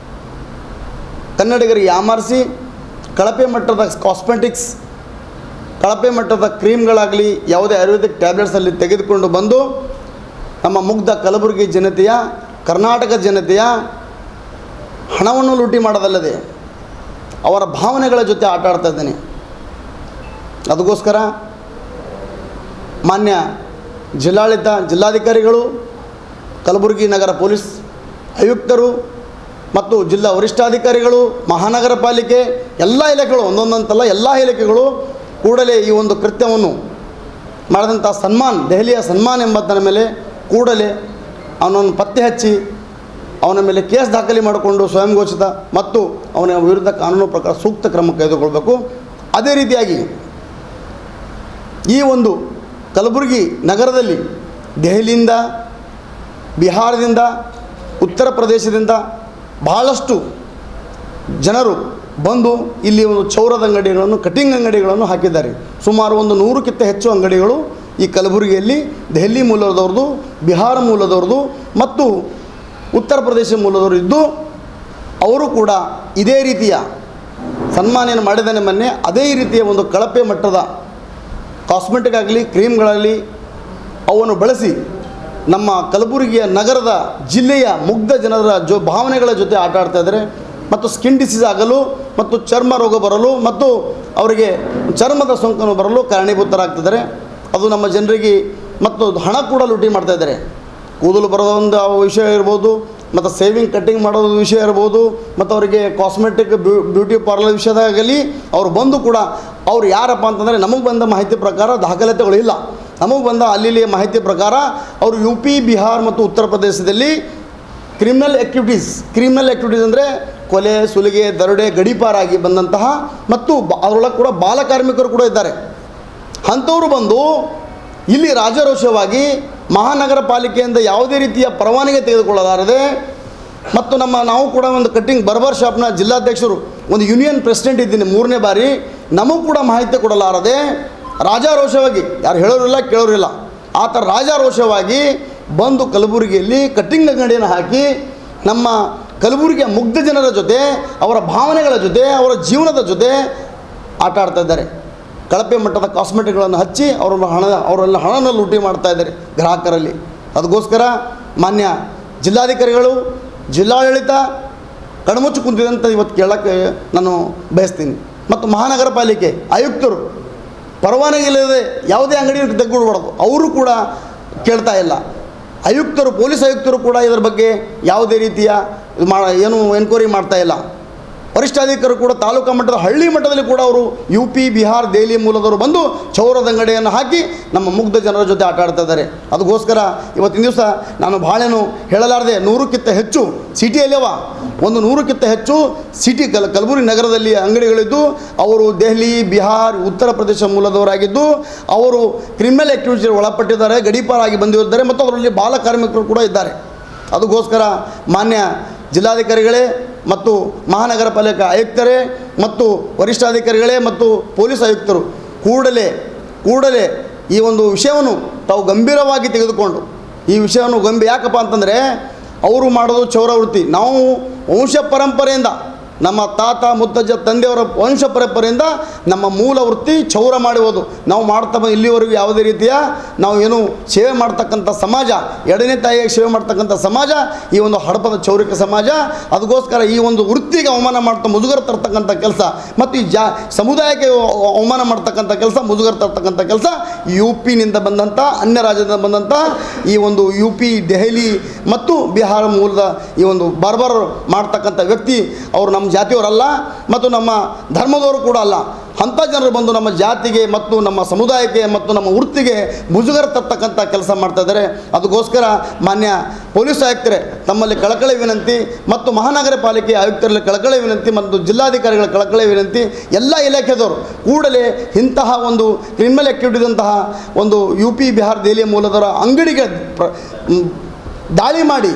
ಕನ್ನಡಿಗರಿಗೆ ಯಾಮಾರಿಸಿ ಕಳಪೆ ಮಟ್ಟದ ಕಾಸ್ಮೆಟಿಕ್ಸ್, ಕಳಪೆ ಮಟ್ಟದ ಕ್ರೀಮ್ಗಳಾಗಲಿ ಯಾವುದೇ ಆಯುರ್ವೇದಿಕ್ ಟ್ಯಾಬ್ಲೆಟ್ಸಲ್ಲಿ ತೆಗೆದುಕೊಂಡು ಬಂದು ನಮ್ಮ ಮುಗ್ಧ ಕಲಬುರಗಿ ಜನತೆಯ, ಕರ್ನಾಟಕ ಜನತೆಯ ಹಣವನ್ನು ಲೂಟಿ ಮಾಡೋದಲ್ಲದೆ ಅವರ ಭಾವನೆಗಳ ಜೊತೆ ಆಟ ಆಡ್ತಾ ಇದ್ದೇನೆ. ಅದಕ್ಕೋಸ್ಕರ ಮಾನ್ಯ ಜಿಲ್ಲಾಡಳಿತ, ಜಿಲ್ಲಾಧಿಕಾರಿಗಳು, ಕಲಬುರಗಿ ನಗರ ಪೊಲೀಸ್ ಆಯುಕ್ತರು ಮತ್ತು ಜಿಲ್ಲಾ ವರಿಷ್ಠಾಧಿಕಾರಿಗಳು, ಮಹಾನಗರ ಪಾಲಿಕೆ ಎಲ್ಲ ಇಲಾಖೆಗಳು, ಒಂದೊಂದಂತಲ್ಲ ಎಲ್ಲ ಇಲಾಖೆಗಳು ಕೂಡಲೇ ಈ ಒಂದು ಕೃತ್ಯವನ್ನು ಮಾಡಿದಂಥ ಸನ್ಮಾನ್, ದೆಹಲಿಯ ಸನ್ಮಾನ್ ಎಂಬತನ ಮೇಲೆ ಕೂಡಲೇ ಅವನನ್ನು ಪತ್ತೆ ಹಚ್ಚಿ ಅವನ ಮೇಲೆ ಕೇಸ್ ದಾಖಲೆ ಮಾಡಿಕೊಂಡು ಸ್ವಯಂ ಘೋಷಿತ ಮತ್ತು ಅವನ ವಿರುದ್ಧ ಕಾನೂನು ಪ್ರಕಾರ ಸೂಕ್ತ ಕ್ರಮ ತೆಗೆದುಕೊಳ್ಬೇಕು. ಅದೇ ರೀತಿಯಾಗಿ ಈ ಒಂದು ಕಲಬುರಗಿ ನಗರದಲ್ಲಿ ದೆಹಲಿಯಿಂದ, ಬಿಹಾರದಿಂದ, ಉತ್ತರ ಪ್ರದೇಶದಿಂದ ಭಾಳಷ್ಟು ಜನರು ಬಂದು ಇಲ್ಲಿ ಒಂದು ಚೌರದ ಅಂಗಡಿಗಳನ್ನು, ಕಟಿಂಗ್ ಅಂಗಡಿಗಳನ್ನು ಹಾಕಿದ್ದಾರೆ. ಸುಮಾರು ಒಂದು 100ಕ್ಕಿಂತ ಹೆಚ್ಚು ಅಂಗಡಿಗಳು ಈ ಕಲಬುರಗಿಯಲ್ಲಿ ದೆಹಲಿ ಮೂಲದವ್ರದ್ದು, ಬಿಹಾರ ಮೂಲದವ್ರದ್ದು ಮತ್ತು ಉತ್ತರ ಪ್ರದೇಶ ಮೂಲದವರು ಇದ್ದು ಅವರು ಕೂಡ ಇದೇ ರೀತಿಯ ಸನ್ಮಾನ ಮಾಡಿದ್ದಾನೆ ಮೊನ್ನೆ. ಅದೇ ರೀತಿಯ ಒಂದು ಕಳಪೆ ಮಟ್ಟದ ಕಾಸ್ಮೆಟಿಕ್ ಆಗಲಿ ಕ್ರೀಮ್ಗಳಲ್ಲಿ ಅವನ್ನು ಬಳಸಿ ನಮ್ಮ ಕಲಬುರಗಿಯ ನಗರದ ಜಿಲ್ಲೆಯ ಮುಗ್ಧ ಜನರ ಭಾವನೆಗಳ ಜೊತೆ ಆಟ ಆಡ್ತಾ ಇದ್ದಾರೆ ಮತ್ತು ಸ್ಕಿನ್ ಡಿಸೀಸ್ ಆಗಲು ಮತ್ತು ಚರ್ಮ ರೋಗ ಬರಲು ಮತ್ತು ಅವರಿಗೆ ಚರ್ಮದ ಸೋಂಕನ್ನು ಬರಲು ಕಾರಣೀಭೂತರಾಗ್ತಿದ್ದಾರೆ. ಅದು ನಮ್ಮ ಜನರಿಗೆ ಮತ್ತು ಹಣ ಕೂಡ ಲೂಟಿ ಮಾಡ್ತಾ ಇದ್ದಾರೆ. ಕೂದಲು ಬರೋದು ಒಂದು ವಿಷಯ ಇರ್ಬೋದು, ಮತ್ತು ಸೇವಿಂಗ್ ಕಟ್ಟಿಂಗ್ ಮಾಡೋದು ವಿಷಯ ಇರ್ಬೋದು, ಮತ್ತು ಅವರಿಗೆ ಕಾಸ್ಮೆಟಿಕ್ ಬ್ಯೂಟಿ ಪಾರ್ಲರ್ ವಿಷಯದಾಗಲಿ ಅವರು ಬಂದು ಕೂಡ ಅವ್ರು ಯಾರಪ್ಪ ಅಂತಂದರೆ ನಮಗೆ ಬಂದ ಮಾಹಿತಿ ಪ್ರಕಾರ ದಾಖಲಾತಿಗಳಿಲ್ಲ. ನಮಗೆ ಬಂದ ಅಲ್ಲಿ ಮಾಹಿತಿ ಪ್ರಕಾರ ಅವರು UP, ಬಿಹಾರ್ ಮತ್ತು ಉತ್ತರ ಪ್ರದೇಶದಲ್ಲಿ ಕ್ರಿಮಿನಲ್ ಆ್ಯಕ್ಟಿವಿಟೀಸ್ ಅಂದರೆ ಕೊಲೆ, ಸುಲಿಗೆ, ದರೋಡೆ, ಗಡೀಪಾರಾಗಿ ಬಂದಂತಹ ಮತ್ತು ಅದರೊಳಗೆ ಕೂಡ ಬಾಲಕಾರ್ಮಿಕರು ಕೂಡ ಇದ್ದಾರೆ. ಅಂಥವರು ಬಂದು ಇಲ್ಲಿ ರಾಜಾರೋಷವಾಗಿ ಮಹಾನಗರ ಪಾಲಿಕೆಯಿಂದ ಯಾವುದೇ ರೀತಿಯ ಪರವಾನಗಿ ತೆಗೆದುಕೊಳ್ಳಲಾರದೆ ಮತ್ತು ನಾವು ಕೂಡ ಒಂದು ಕಟ್ಟಿಂಗ್ ಬರ್ಬರ್ ಶಾಪ್ನ ಜಿಲ್ಲಾಧ್ಯಕ್ಷರು, ಒಂದು ಯೂನಿಯನ್ ಪ್ರೆಸಿಡೆಂಟ್ ಇದ್ದೀನಿ 3ನೇ ಬಾರಿ, ನಮಗೂ ಕೂಡ ಮಾಹಿತಿ ಕೊಡಲಾರದೆ ರಾಜಾರೋಷವಾಗಿ, ಯಾರು ಹೇಳೋರಿಲ್ಲ ಕೇಳೋರಿಲ್ಲ, ಆ ಥರ ರಾಜಾರೋಷವಾಗಿ ಬಂದು ಕಲಬುರಗಿಯಲ್ಲಿ ಕಟ್ಟಿಂಗ್ ಅಂಗಡಿಯನ್ನು ಹಾಕಿ ನಮ್ಮ ಕಲಬುರಗಿಯ ಮುಗ್ಧ ಜನರ ಜೊತೆ, ಅವರ ಭಾವನೆಗಳ ಜೊತೆ, ಅವರ ಜೀವನದ ಜೊತೆ ಆಟ ಆಡ್ತಾ ಇದ್ದಾರೆ. ಕಳಪೆ ಮಟ್ಟದ ಕಾಸ್ಮೆಟಿಕ್ಗಳನ್ನು ಹಚ್ಚಿ ಅವರೆಲ್ಲ ಹಣನ ಲೂಟಿ ಮಾಡ್ತಾ ಇದ್ದಾರೆ ಗ್ರಾಹಕರಲ್ಲಿ. ಅದಕ್ಕೋಸ್ಕರ ಮಾನ್ಯ ಜಿಲ್ಲಾಧಿಕಾರಿಗಳು, ಜಿಲ್ಲಾಡಳಿತ ಕಣ್ಮುಚ್ಚು ಕುಂತಿದಂತ ಇವತ್ತು ಕೇಳೋಕ್ಕೆ ನಾನು ಬಯಸ್ತೀನಿ. ಮತ್ತು ಮಹಾನಗರ ಪಾಲಿಕೆ ಆಯುಕ್ತರು ಪರವಾನಗಿ ಇಲ್ಲದೆ ಯಾವುದೇ ಅಂಗಡಿಯನ್ನು ತೆಗೆದುಕೊಡ್ಬಾರ್ದು, ಅವರು ಕೂಡ ಕೇಳ್ತಾ ಇಲ್ಲ. ಆಯುಕ್ತರು, ಪೊಲೀಸ್ ಆಯುಕ್ತರು ಕೂಡ ಇದರ ಬಗ್ಗೆ ಯಾವುದೇ ರೀತಿಯ ಏನು ಎನ್ಕ್ವೈರಿ ಮಾಡ್ತಾ ಇಲ್ಲ. ವರಿಷ್ಠಾಧಿಕಾರಿಗಳು ಕೂಡ ತಾಲೂಕಾ ಮಟ್ಟದ, ಹಳ್ಳಿ ಮಟ್ಟದಲ್ಲಿ ಕೂಡ ಅವರು UP, ಬಿಹಾರ್, ದೆಹಲಿ ಮೂಲದವರು ಬಂದು ಚೌರದ ಅಂಗಡಿಯನ್ನು ಹಾಕಿ ನಮ್ಮ ಮುಗ್ಧ ಜನರ ಜೊತೆ ಆಟ ಆಡ್ತಾ ಇದ್ದಾರೆ. ಅದಕ್ಕೋಸ್ಕರ ಇವತ್ತಿನ ದಿವಸ ನಾನು ಭಾಳೇನು ಹೇಳಲಾರದೆ 100ಕ್ಕಿಂತ ಹೆಚ್ಚು ಸಿಟಿಯಲ್ಲವ ಒಂದು 100ಕ್ಕಿಂತ ಹೆಚ್ಚು ಸಿಟಿ ಕಲಬುರಗಿ ನಗರದಲ್ಲಿ ಅಂಗಡಿಗಳಿದ್ದು ಅವರು ದೆಹಲಿ, ಬಿಹಾರ್, ಉತ್ತರ ಪ್ರದೇಶ ಮೂಲದವರಾಗಿದ್ದು ಅವರು ಕ್ರಿಮಿನಲ್ ಆ್ಯಕ್ಟಿವಿಟೀಸ್ ಒಳಪಟ್ಟಿದ್ದಾರೆ, ಗಡೀಪಾರಾಗಿ ಬಂದಿದ್ದಾರೆ ಮತ್ತು ಅವರಲ್ಲಿ ಬಾಲ ಕಾರ್ಮಿಕರು ಕೂಡ ಇದ್ದಾರೆ. ಅದಕ್ಕೋಸ್ಕರ ಮಾನ್ಯ ಜಿಲ್ಲಾಧಿಕಾರಿಗಳೇ ಮತ್ತು ಮಹಾನಗರ ಪಾಲಿಕೆ ಆಯುಕ್ತರೇ ಮತ್ತು ವರಿಷ್ಠಾಧಿಕಾರಿಗಳೇ ಮತ್ತು ಪೊಲೀಸ್ ಆಯುಕ್ತರು ಕೂಡಲೇ ಈ ಒಂದು ವಿಷಯವನ್ನು ತಾವು ಗಂಭೀರವಾಗಿ ತೆಗೆದುಕೊಂಡು, ಈ ವಿಷಯವನ್ನು ಯಾಕಪ್ಪ ಅಂತಂದರೆ ಅವರು ಮಾಡೋದು ಚೌರ ವೃತ್ತಿ. ನಾವು ವಂಶ ಪರಂಪರೆಯಿಂದ ನಮ್ಮ ತಾತ ಮುತ್ತಜ್ಜ ತಂದೆಯವರ ವಂಶ ಪರಂಪರೆಯಿಂದ ನಮ್ಮ ಮೂಲ ವೃತ್ತಿ ಚೌರ ಮಾಡುವುದು. ನಾವು ಮಾಡ್ತಾ ಇಲ್ಲಿವರೆಗೂ ಯಾವುದೇ ರೀತಿಯ ನಾವು ಏನು ಸೇವೆ ಮಾಡ್ತಕ್ಕಂಥ ಸಮಾಜ, ಎರಡನೇ ತಾಯಿಯಾಗಿ ಸೇವೆ ಮಾಡ್ತಕ್ಕಂಥ ಸಮಾಜ ಈ ಒಂದು ಹಡಪದ ಚೌರಿಕ ಸಮಾಜ. ಅದಕ್ಕೋಸ್ಕರ ಈ ಒಂದು ವೃತ್ತಿಗೆ ಅವಮಾನ ಮಾಡ್ತಾ ಮುಜುಗರ ತರ್ತಕ್ಕಂಥ ಕೆಲಸ ಮತ್ತು ಈ ಸಮುದಾಯಕ್ಕೆ ಅವಮಾನ ಮಾಡ್ತಕ್ಕಂಥ ಕೆಲಸ, ಮುಜುಗರ ತರ್ತಕ್ಕಂಥ ಕೆಲಸ UPನಿಂದ ಬಂದಂಥ, ಅನ್ಯ ರಾಜ್ಯದಿಂದ ಬಂದಂಥ ಈ ಒಂದು UP, ದೆಹಲಿ ಮತ್ತು ಬಿಹಾರ ಮೂಲದ ಈ ಒಂದು ಬರ್ಬರ್ ಮಾಡ್ತಕ್ಕಂಥ ವ್ಯಕ್ತಿ ಅವರು ನಮ್ಮ ಜಾತಿಯವರಲ್ಲ ಮತ್ತು ನಮ್ಮ ಧರ್ಮದವರು ಕೂಡ ಅಲ್ಲ. ಅಂಥ ಜನರು ಬಂದು ನಮ್ಮ ಜಾತಿಗೆ ಮತ್ತು ನಮ್ಮ ಸಮುದಾಯಕ್ಕೆ ಮತ್ತು ನಮ್ಮ ವೃತ್ತಿಗೆ ಮುಜುಗರ ತರ್ತಕ್ಕಂಥ ಕೆಲಸ ಮಾಡ್ತಾ ಇದ್ದಾರೆ. ಅದಕ್ಕೋಸ್ಕರ ಮಾನ್ಯ ಪೊಲೀಸ್ ಆಯುಕ್ತರೇ ತಮ್ಮಲ್ಲಿ ಕಳಕಳಿ ವಿನಂತಿ ಮತ್ತು ಮಹಾನಗರ ಪಾಲಿಕೆ ಆಯುಕ್ತರಲ್ಲಿ ಕಳಕಳಿ ವಿನಂತಿ ಮತ್ತು ಜಿಲ್ಲಾಧಿಕಾರಿಗಳ ಕಳಕಳಿ ವಿನಂತಿ, ಎಲ್ಲ ಇಲಾಖೆದವರು ಕೂಡಲೇ ಇಂತಹ ಒಂದು ಕ್ರಿಮಿನಲ್ ಆಕ್ಟಿವಿಟಿದಂತಹ ಒಂದು UP, ಬಿಹಾರ, ದೆಹಲಿಯ ಮೂಲದವರ ಅಂಗಡಿಗೆ ದಾಳಿ ಮಾಡಿ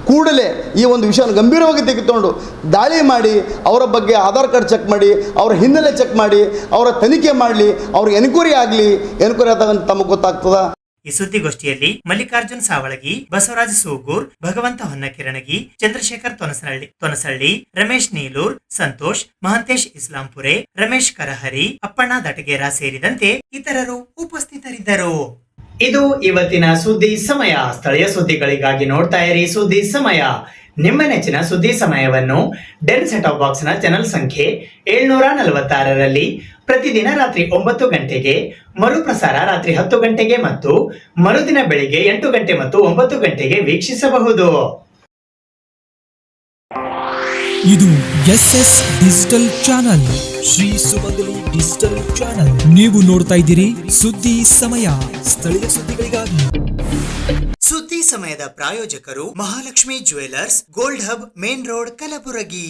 ಕೂಡಲೇ ಈ ಒಂದು ವಿಷಯವನ್ನು ಗಂಭೀರವಾಗಿ ತೆಗೆದುಕೊಂಡು ದಾಳಿ ಮಾಡಿ ಅವರ ಬಗ್ಗೆ ಆಧಾರ್ ಕಾರ್ಡ್ ಚೆಕ್ ಮಾಡಿ, ಅವರ ಹಿನ್ನೆಲೆ ಚೆಕ್ ಮಾಡಿ, ಅವರ ತನಿಖೆ ಮಾಡಲಿ, ಅವ್ರಿಗೆ ಎನ್ಕ್ವೈರಿ ಆಗಲಿ. ಎನ್ಕ್ವೈರಿ ಆದಾಗ ತಮಗೆ ಗೊತ್ತಾಗ್ತದ. ಈ ಸುದ್ದಿಗೋಷ್ಠಿಯಲ್ಲಿ ಮಲ್ಲಿಕಾರ್ಜುನ್ ಸಾವಳಗಿ, ಬಸವರಾಜ ಸೂಗೂರ್, ಭಗವಂತ ಹೊನ್ನಕಿರಣಗಿ, ಚಂದ್ರಶೇಖರ್ ತೊನಸಳ್ಳಿ, ರಮೇಶ್ ನೀಲೂರ್, ಸಂತೋಷ್, ಮಹಂತೇಶ್ ಇಸ್ಲಾಂಪುರೆ, ರಮೇಶ್ ಕರಹರಿ, ಅಪ್ಪಣ್ಣ ದಟಗೇರ ಸೇರಿದಂತೆ ಇತರರು ಉಪಸ್ಥಿತರಿದ್ದರು. ಇದು ಇವತ್ತಿನ ಸುದ್ದಿ ಸಮಯ. ಸ್ಥಳೀಯ ಸುದ್ದಿಗಳಿಗಾಗಿ ನೋಡ್ತಾ ಇರಿ ಸುದ್ದಿ ಸಮಯ. ನಿಮ್ಮ ನೆಚ್ಚಿನ ಸುದ್ದಿ ಸಮಯವನ್ನು ಡೆನ್ ಸೆಟ್ ಆಫ್ ಬಾಕ್ಸ್ ನ ಚಾನೆಲ್ ಸಂಖ್ಯೆ 746ರಲ್ಲಿ ಪ್ರತಿದಿನ ರಾತ್ರಿ 9 ಗಂಟೆಗೆ, ಮರುಪ್ರಸಾರ ರಾತ್ರಿ 10 ಗಂಟೆಗೆ ಮತ್ತು ಮರುದಿನ ಬೆಳಿಗ್ಗೆ 8 ಗಂಟೆ ಮತ್ತು 9 ಗಂಟೆಗೆ ವೀಕ್ಷಿಸಬಹುದು. ಇದು SS ಡಿಜಿಟಲ್ ಚಾನಲ್, ಶ್ರೀ ಸುಮಂಗಲಿ ಡಿಜಿಟಲ್ ಚಾನಲ್. ನೀವು ನೋಡ್ತಾ ಇದ್ದೀರಿ ಸುದ್ದಿ ಸಮಯ, ಸ್ಥಳೀಯ ಸುದ್ದಿಗಳಿಗಾಗಿ. ಸುದ್ದಿ ಸಮಯದ ಪ್ರಾಯೋಜಕರು Mahalakshmi jewellers, gold hub, main road, Kalaburagi.